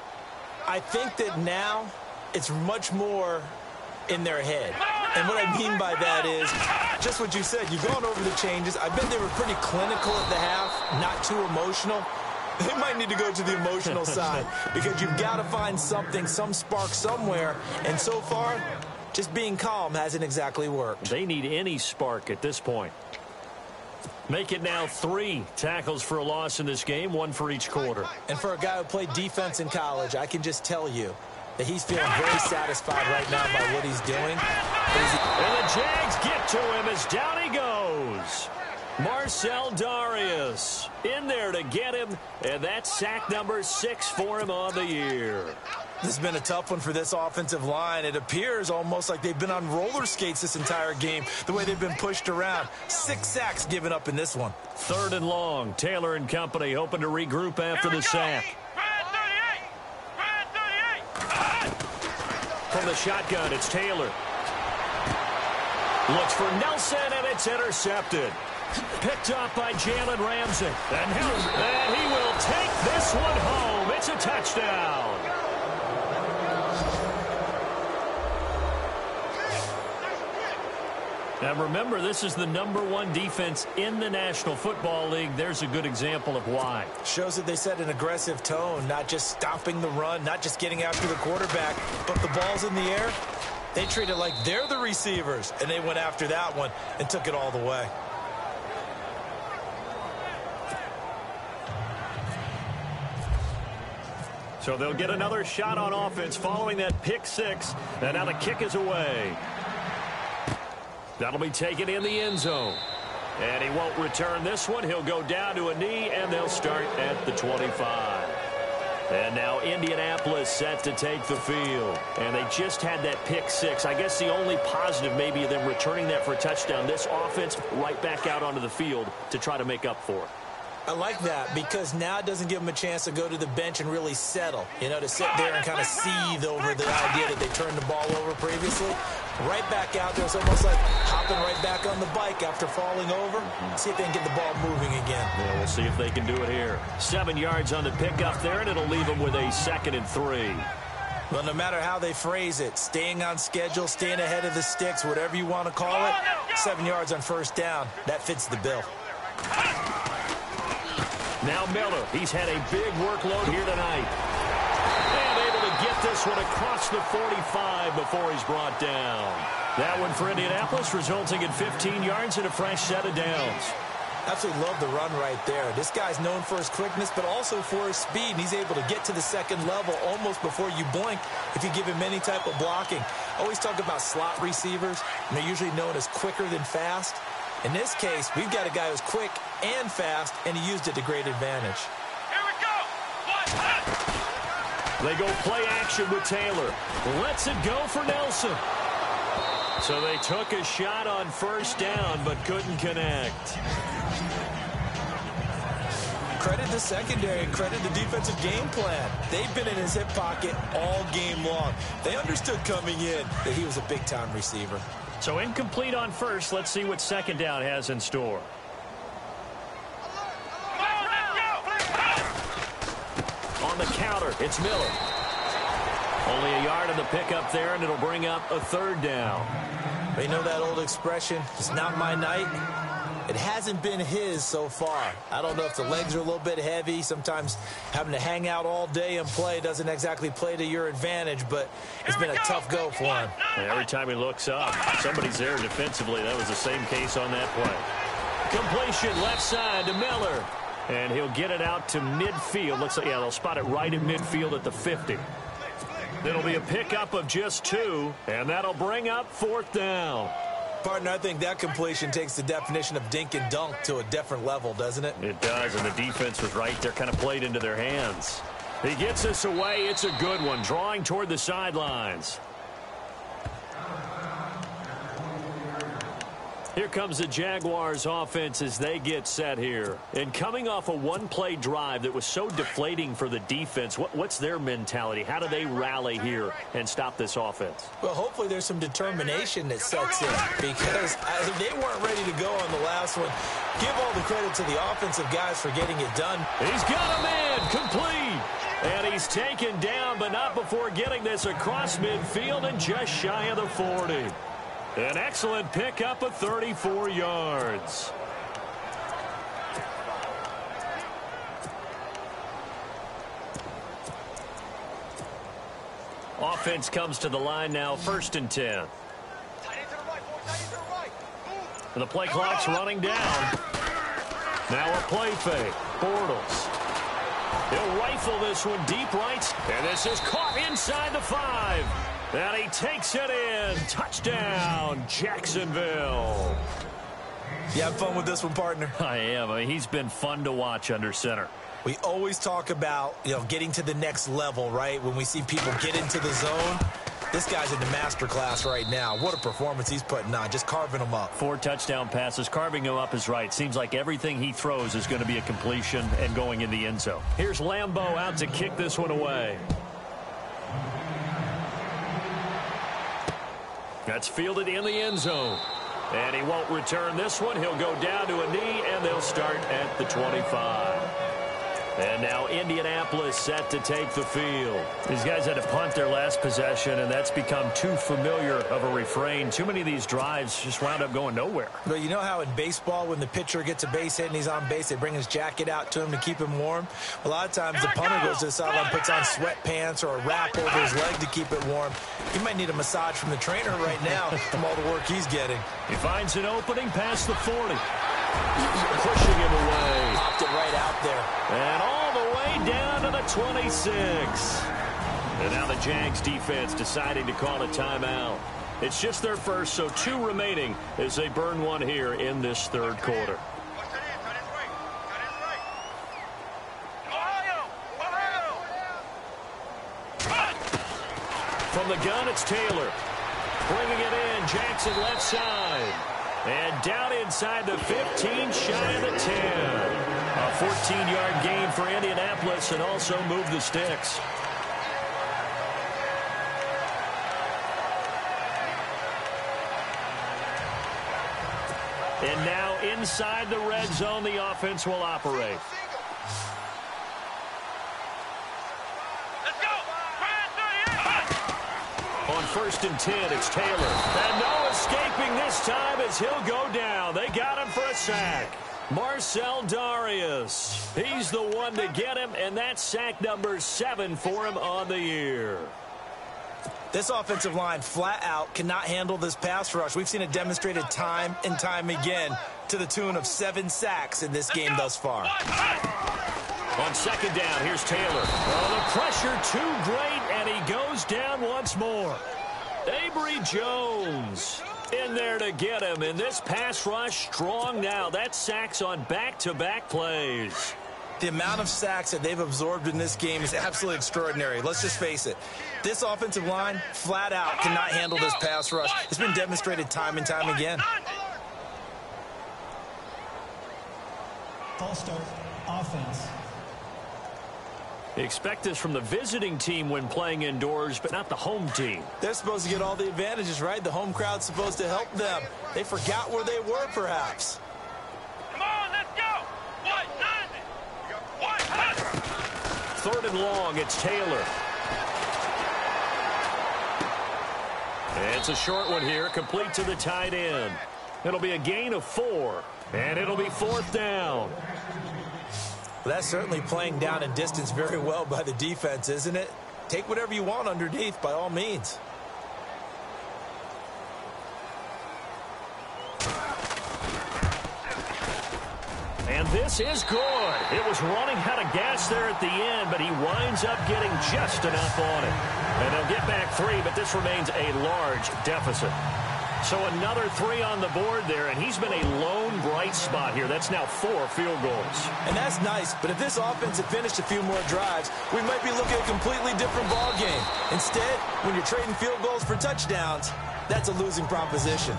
[SPEAKER 2] I think that now it's much more in their head. And what I mean by that is just what you said. You've gone over the changes. I bet they were pretty clinical at the half, not too emotional. They might need to go to the emotional side because you've got to find something, some spark somewhere. And so far, just being calm hasn't exactly worked.
[SPEAKER 1] They need any spark at this point. Make it now 3 tackles for a loss in this game, 1 for each quarter.
[SPEAKER 2] And for a guy who played defense in college, I can just tell you that he's feeling very satisfied right now by what he's doing.
[SPEAKER 1] And the Jags get to him as down he goes. Marcell Dareus in there to get him, and that's sack number 6 for him on the year.
[SPEAKER 2] This has been a tough one for this offensive line. It appears almost like they've been on roller skates this entire game, the way they've been pushed around. 6 sacks given up in this one.
[SPEAKER 1] 3rd and long. Taylor and company hoping to regroup after the sack. From the shotgun, it's Taylor. Looks for Nelson, and it's intercepted. Picked up by Jalen Ramsey. And he will take this one home. It's a touchdown. Now remember, this is the #1 defense in the National Football League. There's a good example of why.
[SPEAKER 2] Shows that they set an aggressive tone, not just stopping the run, not just getting after the quarterback, but the ball's in the air. They treat it like they're the receivers, and they went after that one and took it all the way.
[SPEAKER 1] So they'll get another shot on offense following that pick 6. And now the kick is away. That'll be taken in the end zone. And he won't return this one. He'll go down to a knee, and they'll start at the 25. And now Indianapolis set to take the field. And they just had that pick 6. I guess the only positive maybe of them returning that for a touchdown. This offense right back out onto the field to try to make up for it.
[SPEAKER 2] I like that because now it doesn't give them a chance to go to the bench and really settle, to sit there and kind of seethe over the idea that they turned the ball over previously. Right back out there. It's almost like hopping right back on the bike after falling over. See if they can get the ball moving again.
[SPEAKER 1] Yeah, we'll see if they can do it here. 7 yards on the pickup there, and it'll leave them with a 2nd and 3.
[SPEAKER 2] Well, no matter how they phrase it, staying on schedule, staying ahead of the sticks, whatever you want to call it, 7 yards on 1st down, that fits the bill.
[SPEAKER 1] Now Miller, he's had a big workload here tonight. And able to get this one across the 45 before he's brought down. That one for Indianapolis, resulting in 15 yards and a fresh set of downs.
[SPEAKER 2] Absolutely love the run right there. This guy's known for his quickness, but also for his speed. And he's able to get to the 2nd level almost before you blink if you give him any type of blocking. I always talk about slot receivers, and they're usually known as quicker than fast. In this case, we've got a guy who's quick and fast, and he used it to great advantage.
[SPEAKER 5] Here we go.
[SPEAKER 1] They go play action with Taylor. Lets it go for Nelson. So they took a shot on first down, but couldn't connect.
[SPEAKER 2] Credit the secondary and credit the defensive game plan. They've been in his hip pocket all game long. They understood coming in that he was a big-time receiver.
[SPEAKER 1] So incomplete on first. Let's see what second down has in store. On the counter, it's Miller. Only a yard on the pickup there, and it'll bring up a third down.
[SPEAKER 2] You know that old expression, it's not my night? It hasn't been his so far. I don't know if the legs are a little bit heavy. Sometimes having to hang out all day and play doesn't exactly play to your advantage, but it's been a tough go for him.
[SPEAKER 1] And every time he looks up, somebody's there defensively. That was the same case on that play. Completion left side to Miller. And he'll get it out to midfield. Looks like, yeah, they'll spot it right at midfield at the 50. It'll be a pickup of just 2, and that'll bring up fourth down.
[SPEAKER 2] Partner, I think that completion takes the definition of dink and dunk to a different level, doesn't it?
[SPEAKER 1] It does, and the defense was right there, kind of played into their hands. He gets us away. It's a good one, drawing toward the sidelines. Here comes the Jaguars offense as they get set here. And coming off a one-play drive that was so deflating for the defense, what's their mentality? How do they rally here and stop this offense?
[SPEAKER 2] Well, hopefully there's some determination that sets in because they weren't ready to go on the last one. Give all the credit to the offensive guys for getting it done.
[SPEAKER 1] He's got a man complete. And he's taken down, but not before getting this across midfield and just shy of the 40. An excellent pickup of 34 yards. Offense comes to the line now, 1st and 10. And the play clock's running down. Now a play fake. Bortles. He'll rifle this one deep right. And this is caught inside the 5. And he takes it in. Touchdown, Jacksonville.
[SPEAKER 2] You have fun with this one, partner?
[SPEAKER 1] I am. I mean, he's been fun to watch under center.
[SPEAKER 2] We always talk about, getting to the next level, right? When we see people get into the zone, this guy's in the master class right now. What a performance he's putting on, just carving them up.
[SPEAKER 1] 4 touchdown passes. Carving him up is right. Seems like everything he throws is going to be a completion and going in the end zone. Here's Lambeau out to kick this one away. That's fielded in the end zone. And he won't return this one. He'll go down to a knee, and they'll start at the 25. And now Indianapolis set to take the field. These guys had to punt their last possession, and that's become too familiar of a refrain. Too many of these drives just wound up going nowhere.
[SPEAKER 2] But you know how in baseball, when the pitcher gets a base hit and he's on base, they bring his jacket out to him to keep him warm? A lot of times the punter goes to the sideline, puts on sweatpants or a wrap over his leg to keep it warm. He might need a massage from the trainer right now from all the work he's getting.
[SPEAKER 1] He finds an opening past the 40. Pushing him away.
[SPEAKER 2] Popped it right out there.
[SPEAKER 1] And all the way down to the 26. And now the Jags defense deciding to call a timeout. It's just their first, so 2 remaining as they burn one here in this third quarter. From the gun, it's Taylor. Bringing it in, Jackson left side. And down inside the 15, shy of the 10. A 14-yard gain for Indianapolis and also move the sticks. And now inside the red zone, the offense will operate. On 1st and 10, it's Taylor. And no escaping this time as he'll go down. They got him for a sack. Marcell Dareus. He's the one to get him, and that's sack number 7 for him on the year.
[SPEAKER 2] This offensive line flat out cannot handle this pass rush. We've seen it demonstrated time and time again to the tune of 7 sacks in this game thus far.
[SPEAKER 1] On 2nd down, here's Taylor. Oh, the pressure too great, and he goes down once more. Avery Jones In there to get him, and this pass rush strong now. That's sacks on back-to-back plays.
[SPEAKER 2] The amount of sacks that they've absorbed in this game is absolutely extraordinary. Let's just face it. This offensive line, flat out, cannot handle this pass rush. It's been demonstrated time and time again.
[SPEAKER 6] False start, offense.
[SPEAKER 1] Expect this from the visiting team when playing indoors, but not the home team.
[SPEAKER 2] They're supposed to get all the advantages, right? The home crowd's supposed to help them. They forgot where they were, perhaps.
[SPEAKER 5] Come on, let's go.
[SPEAKER 1] Third and long, it's Taylor. It's a short one here, complete to the tight end. It'll be a gain of 4, and it'll be 4th down.
[SPEAKER 2] Well, that's certainly playing down in distance very well by the defense, isn't it? Take whatever you want underneath, by all means.
[SPEAKER 1] And this is good. It was running out of gas there at the end, but he winds up getting just enough on it. And they'll get back 3, but this remains a large deficit. So another 3 on the board there, and he's been a lone bright spot here. That's now 4 field goals.
[SPEAKER 2] And that's nice, but if this offense had finished a few more drives, we might be looking at a completely different ball game. Instead, when you're trading field goals for touchdowns, that's a losing proposition.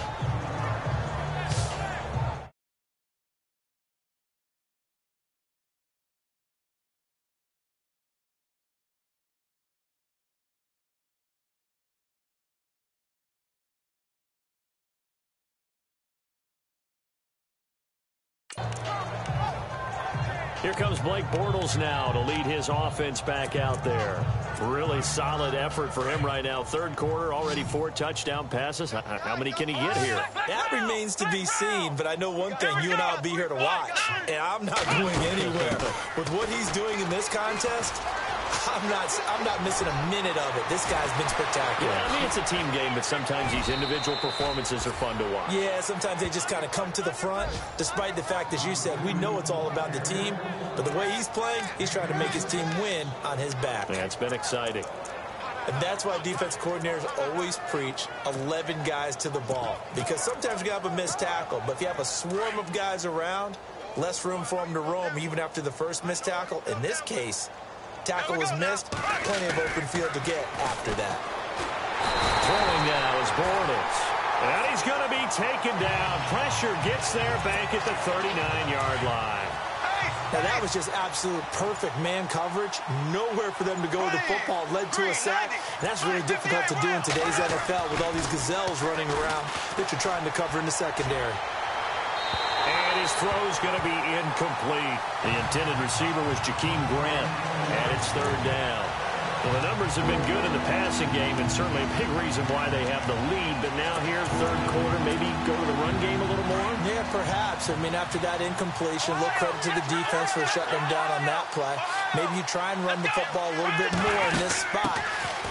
[SPEAKER 1] Here comes Blake Bortles now to lead his offense back out there. Really solid effort for him right now. Third quarter, already 4 touchdown passes. How many can he get here?
[SPEAKER 2] That remains to be seen, but I know one thing. You and I will be here to watch, and I'm not going anywhere. With what he's doing in this contest, I'm not missing a minute of it. This guy's been spectacular.
[SPEAKER 1] Yeah, I mean, it's a team game, but sometimes these individual performances are fun to watch.
[SPEAKER 2] Yeah, sometimes they just kind of come to the front, despite the fact, as you said, we know it's all about the team. But the way he's playing, he's trying to make his team win on his back.
[SPEAKER 1] Yeah, it's been exciting.
[SPEAKER 2] And that's why defense coordinators always preach 11 guys to the ball. Because sometimes you have a missed tackle, but if you have a swarm of guys around, less room for them to roam even after the first missed tackle. In this case, tackle was missed, plenty of open field to get after that.
[SPEAKER 1] Throwing now is Bortles. And he's going to be taken down. Pressure gets there back at the 39-yard line.
[SPEAKER 2] Now, that was just absolute perfect man coverage. Nowhere for them to go with the football. Led to a sack. And that's really difficult to do in today's NFL with all these gazelles running around that you're trying to cover in the secondary.
[SPEAKER 1] And his throw's going to be incomplete. The intended receiver was Jakeem Grant. And it's 3rd down. Well, the numbers have been good in the passing game, and certainly a big reason why they have the lead. But now here, third quarter, maybe go to the run game a little more?
[SPEAKER 2] Yeah, perhaps. I mean, after that incompletion, a little credit to the defense for shutting them down on that play. Maybe you try and run the football a little bit more in this spot.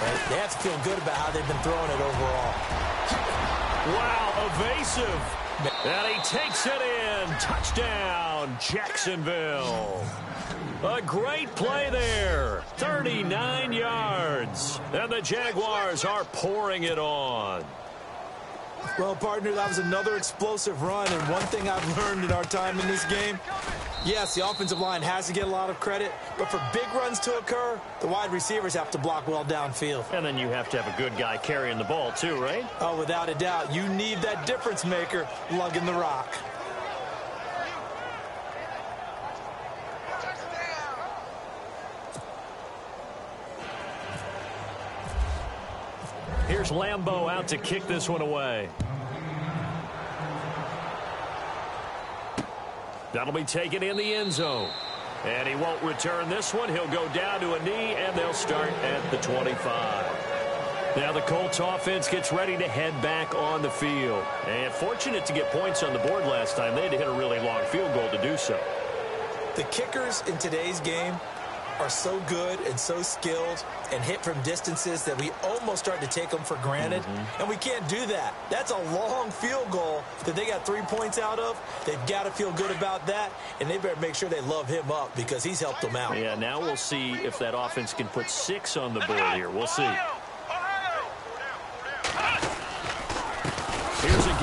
[SPEAKER 2] But they have to feel good about how they've been throwing it overall.
[SPEAKER 1] Wow, evasive. And he takes it in. Touchdown, Jacksonville. A great play there. 39 yards. And the Jaguars are pouring it on.
[SPEAKER 2] Well, partner, that was another explosive run. And one thing I've learned in our time in this game, yes, the offensive line has to get a lot of credit. But for big runs to occur, the wide receivers have to block well downfield.
[SPEAKER 1] And then you have to have a good guy carrying the ball too, right?
[SPEAKER 2] Oh, without a doubt. You need that difference maker lugging the rock.
[SPEAKER 1] Here's Lambeau out to kick this one away. That'll be taken in the end zone. And he won't return this one. He'll go down to a knee, and they'll start at the 25. Now the Colts offense gets ready to head back on the field. And fortunate to get points on the board last time. They had to hit a really long field goal to do so.
[SPEAKER 2] The kickers in today's game are so good and so skilled and hit from distances that we almost start to take them for granted. And we can't do that. That's a long field goal that they got 3 points out of. They've got to feel good about that, and they better make sure they love him up because he's helped them out.
[SPEAKER 1] Yeah, now we'll see if that offense can put 6 on the board here. We'll see. Here's a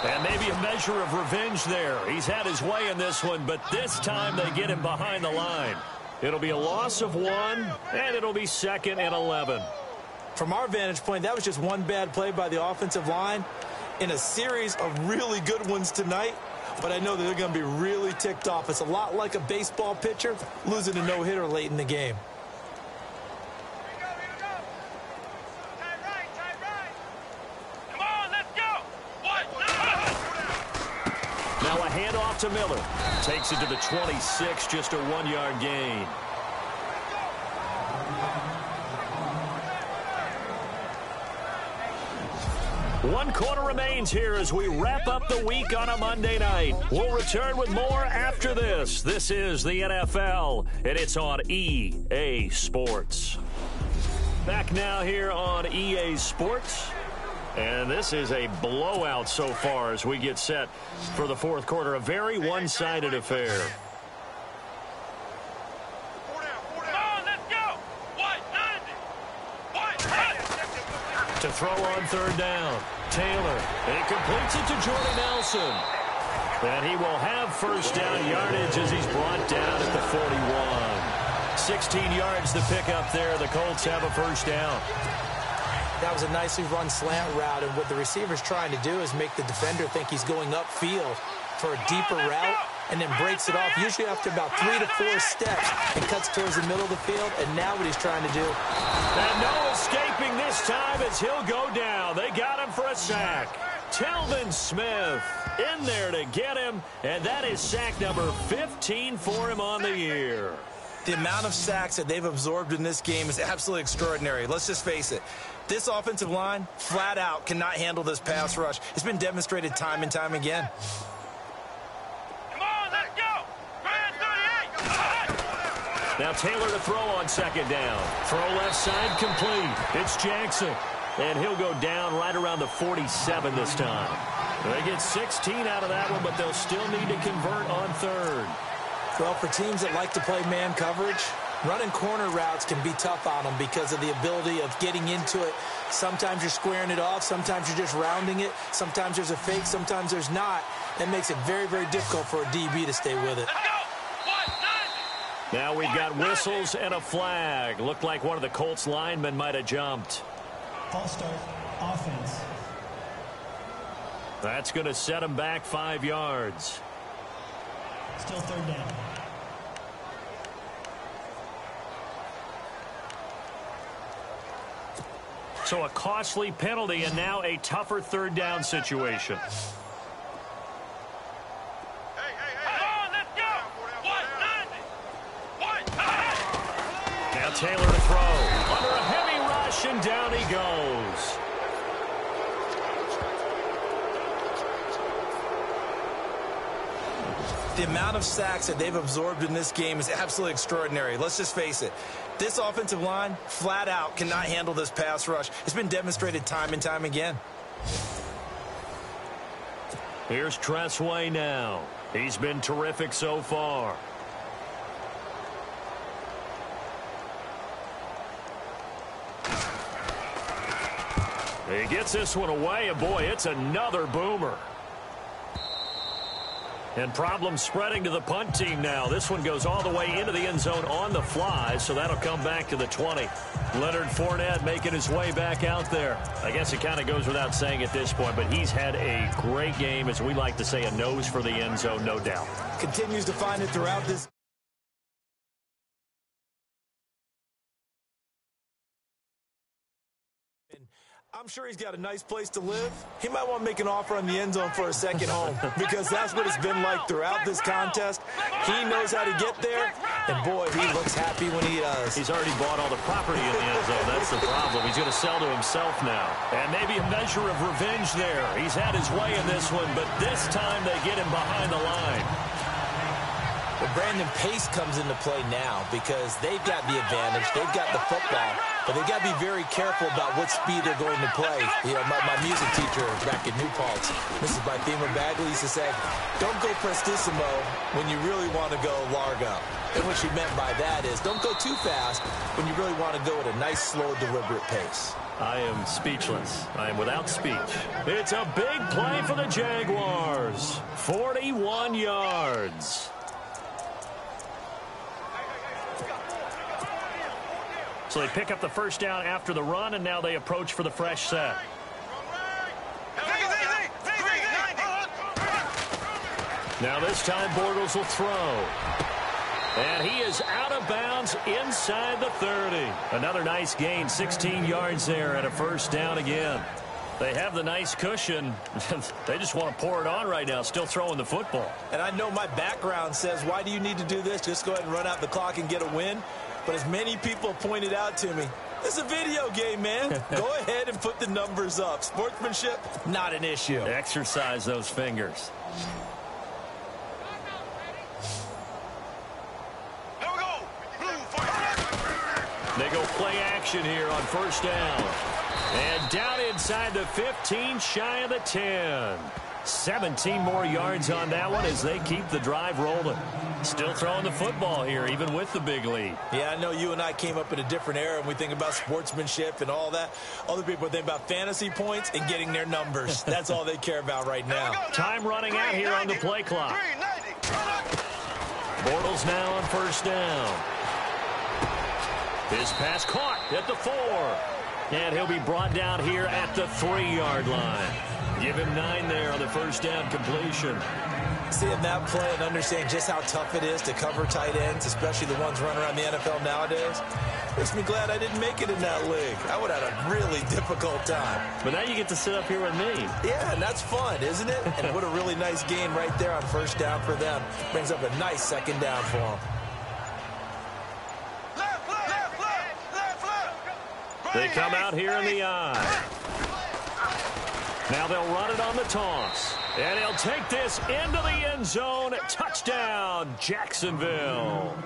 [SPEAKER 1] And maybe a measure of revenge there. He's had his way in this one, but this time they get him behind the line. It'll be a loss of 1, and it'll be 2nd and 11.
[SPEAKER 2] From our vantage point, that was just one bad play by the offensive line in a series of really good ones tonight. But I know that they're going to be really ticked off. It's a lot like a baseball pitcher losing a no-hitter late in the game.
[SPEAKER 5] Come on, let's go.
[SPEAKER 1] Now a handoff to Miller. Takes it to the 26, just a 1-yard gain. One quarter remains here as we wrap up the week on a Monday night. We'll return with more after this. This is the NFL, and it's on EA Sports. Back now here on EA Sports. And this is a blowout so far as we get set for the fourth quarter. A very one-sided affair. To throw on third down. Taylor. And he completes it to Jordy Nelson. And he will have first down yardage as he's brought down at the 41. 16 yards to pick up there. The Colts have a first down.
[SPEAKER 2] That was a nicely run slant route, and what the receiver's trying to do is make the defender think he's going upfield for a deeper route and then breaks it off, usually after about 3 to 4 steps, and cuts towards the middle of the field, and now what he's trying to do.
[SPEAKER 1] And no escaping this time as he'll go down. They got him for a sack. Telvin Smith in there to get him, and that is sack number 15 for him on the year.
[SPEAKER 2] The amount of sacks that they've absorbed in this game is absolutely extraordinary. Let's just face it. This offensive line, flat out, cannot handle this pass rush. It's been demonstrated time and time again.
[SPEAKER 5] Come on, let's go. Grand 38.
[SPEAKER 1] Now Taylor to throw on second down. Throw left side complete. It's Jackson. And he'll go down right around the 47 this time. They get 16 out of that one, but they'll still need to convert on third.
[SPEAKER 2] Well, for teams that like to play man coverage, running corner routes can be tough on them because of the ability of getting into it. Sometimes you're squaring it off. Sometimes you're just rounding it. Sometimes there's a fake. Sometimes there's not. That makes it very, very difficult for a DB to stay with it.
[SPEAKER 1] Now we've got whistles and a flag. Looked like one of the Colts linemen might have jumped.
[SPEAKER 6] False start, offense.
[SPEAKER 1] That's going to set him back 5 yards.
[SPEAKER 6] Still third down.
[SPEAKER 1] So a costly penalty and now a tougher third down situation. Now Taylor to throw. Under a heavy rush, and down he goes.
[SPEAKER 2] The amount of sacks that they've absorbed in this game is absolutely extraordinary. Let's just face it. This offensive line, flat out, cannot handle this pass rush. It's been demonstrated time and time again.
[SPEAKER 1] Here's Tressway now. He's been terrific so far. He gets this one away, and boy, it's another boomer. And problems spreading to the punt team now. This one goes all the way into the end zone on the fly, so that'll come back to the 20. Leonard Fournette making his way back out there. I guess it kind of goes without saying at this point, but he's had a great game, as we like to say, a nose for the end zone, no doubt.
[SPEAKER 2] Continues to find it throughout this. I'm sure he's got a nice place to live. He might want to make an offer on the end zone for a second home because that's what it's been like throughout this contest. He knows how to get there, and boy, he looks happy when he does.
[SPEAKER 1] He's already bought all the property in the end zone. That's the problem. He's going to sell to himself now. And maybe a measure of revenge there. He's had his way in this one, but this time they get him behind the line.
[SPEAKER 2] Well, Brandon, pace comes into play now because they've got the advantage. They've got the football, but they've got to be very careful about what speed they're going to play. You know, my music teacher back in New Paltz, Mrs. Bythema Bagley, used to say, don't go prestissimo when you really want to go largo. And what she meant by that is don't go too fast when you really want to go at a nice, slow, deliberate pace.
[SPEAKER 1] I am speechless. I am without speech. It's a big play for the Jaguars. 41 yards. So they pick up the first down after the run, and now they approach for the fresh set. Now this time Bortles will throw. And he is out of bounds inside the 30. Another nice gain, 16 yards there and a first down again. They have the nice cushion. They just want to pour it on right now, still throwing the football.
[SPEAKER 2] And I know my background says, why do you need to do this? Just go ahead and run out the clock and get a win. But as many people pointed out to me, this is a video game, man. Go ahead and put the numbers up. Sportsmanship, not an issue.
[SPEAKER 1] Exercise those fingers. They go play action here on first down. And down inside the 15, shy of the 10. 17 more yards on that one as they keep the drive rolling. Still throwing the football here, even with the big lead.
[SPEAKER 2] Yeah, I know you and I came up in a different era, and we think about sportsmanship and all that. Other people think about fantasy points and getting their numbers. That's all they care about right now.
[SPEAKER 1] Time running out here on the play clock. Bortles now on first down. His pass caught at the 4. And he'll be brought down here at the 3-yard line. Give him 9 there on the first down completion.
[SPEAKER 2] Seeing that play and understanding just how tough it is to cover tight ends, especially the ones running around the NFL nowadays, makes me glad I didn't make it in that league. I would have had a really difficult time.
[SPEAKER 1] But now you get to sit up here with me.
[SPEAKER 2] Yeah, and that's fun, isn't it? And what a really nice game right there on first down for them. Brings up a nice second down for them.
[SPEAKER 1] They come out here in the eye. Now they'll run it on the toss. And he'll take this into the end zone. Touchdown, Jacksonville.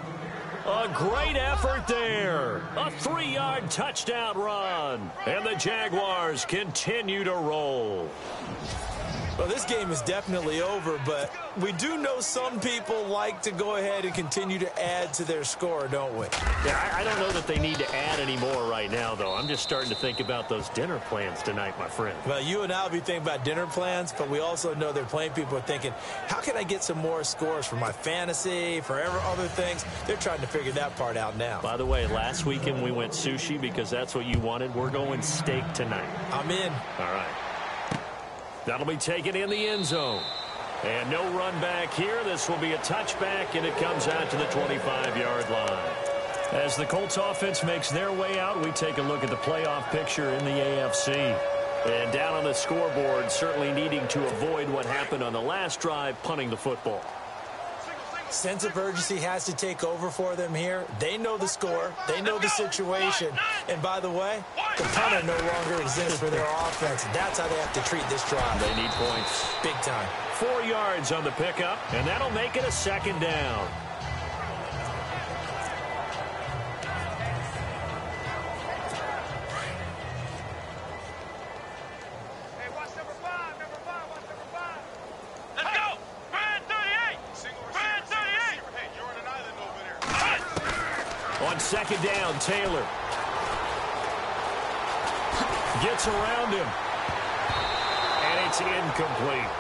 [SPEAKER 1] A great effort there. A 3-yard touchdown run. And the Jaguars continue to roll.
[SPEAKER 2] Well, this game is definitely over, but we do know some people like to go ahead and continue to add to their score, don't we?
[SPEAKER 1] Yeah, I don't know that they need to add any more right now, though. I'm just starting to think about those dinner plans tonight, my friend.
[SPEAKER 2] Well, you and I will be thinking about dinner plans, but we also know they're playing people are thinking, how can I get some more scores for my fantasy, for other things? They're trying to figure that part out now.
[SPEAKER 1] By the way, last weekend we went sushi because that's what you wanted. We're going steak tonight.
[SPEAKER 2] I'm in.
[SPEAKER 1] All right. That'll be taken in the end zone. And no run back here. This will be a touchback, and it comes out to the 25-yard line. As the Colts offense makes their way out, we take a look at the playoff picture in the AFC. And down on the scoreboard, certainly needing to avoid what happened on the last drive, punting the football.
[SPEAKER 2] Sense of urgency has to take over for them here. They know the score. They know the situation. And by the way, the punter no longer exists for their offense. That's how they have to treat this drive.
[SPEAKER 1] They need points.
[SPEAKER 2] Big time.
[SPEAKER 1] 4 yards on the pickup, and that'll make it a second down. Second down, Taylor. Gets around him. And it's incomplete.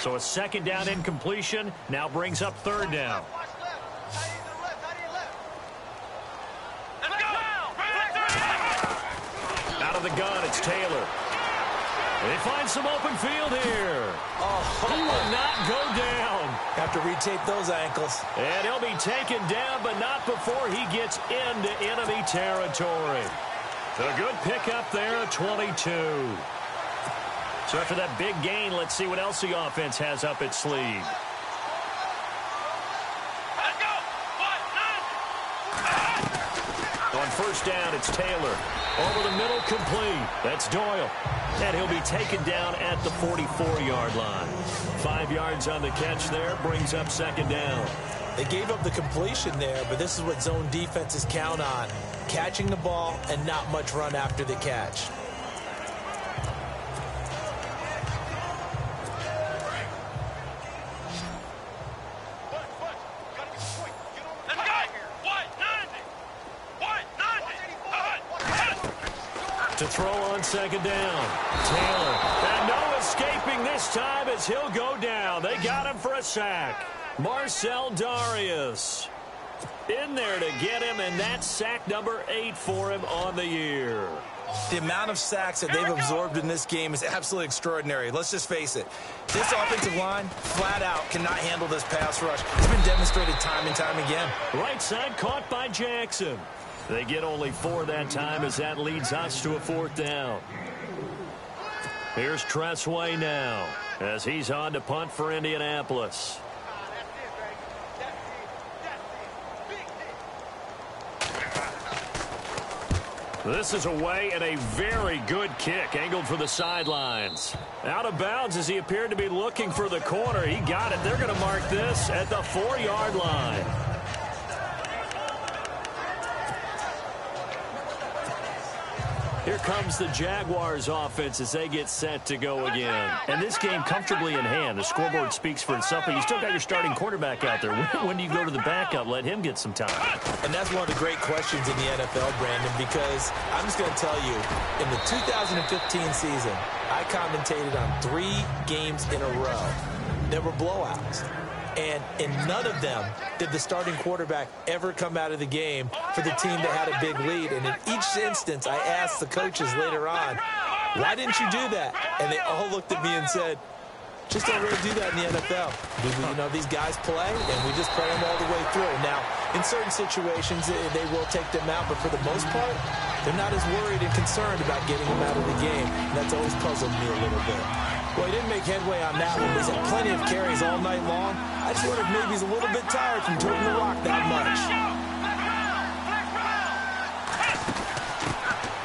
[SPEAKER 1] So a second down incompletion now brings up third down. Out of the gun, it's Taylor. They find some open field here. He will not go down.
[SPEAKER 2] Have to retape those ankles.
[SPEAKER 1] And he'll be taken down, but not before he gets into enemy territory. A good pickup there, 22. So after that big gain, let's see what else the offense has up its sleeve. On first down, it's Taylor. Over the middle, complete. That's Doyle. And he'll be taken down at the 44-yard line. 5 yards on the catch there, brings up second down.
[SPEAKER 2] They gave up the completion there, but this is what zone defenses count on. Catching the ball and not much run after the catch.
[SPEAKER 1] To throw on second down. Taylor. And no escaping this time as he'll go down. They got him for a sack. Marcell Dareus in there to get him, and that's sack number 8 for him on the year.
[SPEAKER 2] The amount of sacks that they've absorbed in this game is absolutely extraordinary. Let's just face it. This offensive line, flat out, cannot handle this pass rush. It's been demonstrated time and time again.
[SPEAKER 1] Right side caught by Jackson. They get only 4 that time as that leads us to a 4th down. Here's Tressway now as he's on to punt for Indianapolis. This is away and a very good kick angled for the sidelines. Out of bounds as he appeared to be looking for the corner. He got it. They're going to mark this at the 4-yard line. Here comes the Jaguars offense as they get set to go again.
[SPEAKER 3] And this game comfortably in hand. The scoreboard speaks for itself, but you still got your starting quarterback out there. When do you go to the backup? Let him get some time.
[SPEAKER 2] And that's one of the great questions in the NFL, Brandon, because I'm just going to tell you, in the 2015 season, I commentated on 3 games in a row. There were blowouts. And in none of them did the starting quarterback ever come out of the game for the team that had a big lead. And in each instance, I asked the coaches later on, why didn't you do that? And they all looked at me and said, just don't really do that in the NFL. You know, these guys play, and we just play them all the way through. Now, in certain situations, they will take them out, but for the most part, they're not as worried and concerned about getting them out of the game. And that's always puzzled me a little bit. Well, he didn't make headway on that one, but he's had plenty of carries all night long. I just wonder if maybe he's a little bit tired from toting the rock that much.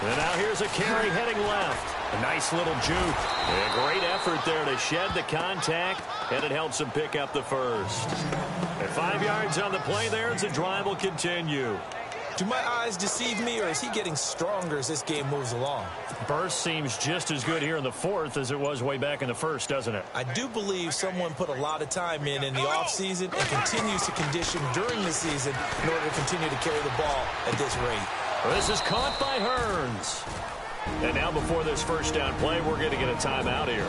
[SPEAKER 1] And now here's a carry heading left. A nice little juke. A great effort there to shed the contact, and it helps him pick up the first. At 5 yards on the play there, as the drive will continue.
[SPEAKER 2] Do my eyes deceive me, or is he getting stronger as this game moves along?
[SPEAKER 3] Burst seems just as good here in the 4th as it was way back in the 1st, doesn't it?
[SPEAKER 2] I do believe someone put a lot of time in the offseason and continues to condition during the season in order to continue to carry the ball at this rate.
[SPEAKER 1] This is caught by Hearns. And now before this first down play, we're going to get a timeout here.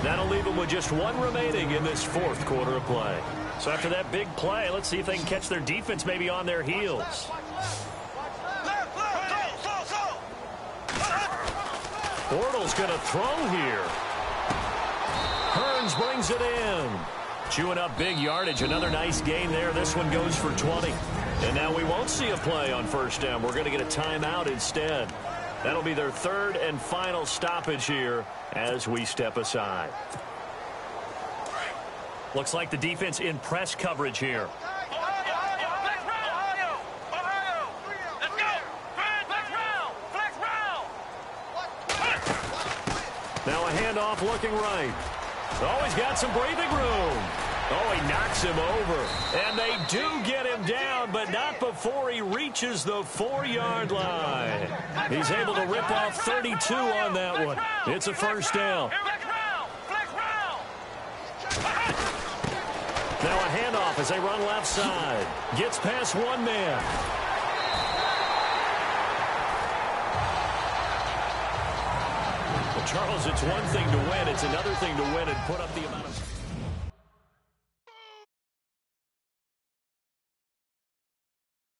[SPEAKER 1] That'll leave them with just 1 remaining in this 4th quarter of play.
[SPEAKER 3] So after that big play, let's see if they can catch their defense maybe on their heels.
[SPEAKER 1] Bortles going to throw here. Hearns brings it in. Chewing up big yardage. Another nice gain there. This one goes for 20. And now we won't see a play on first down. We're going to get a timeout instead. That'll be their 3rd and final stoppage here as we step aside.
[SPEAKER 3] Looks like the defense in press coverage here.
[SPEAKER 1] Now a handoff looking right. Oh, he's got some breathing room. Oh, he knocks him over. And they do get him down, but not before he reaches the 4-yard line. He's able to rip off 32 on that one. It's a first down. Now a handoff as they run left side. Gets past 1 man. Well, Charles, it's one thing to win. It's another thing to win and put up the amount of...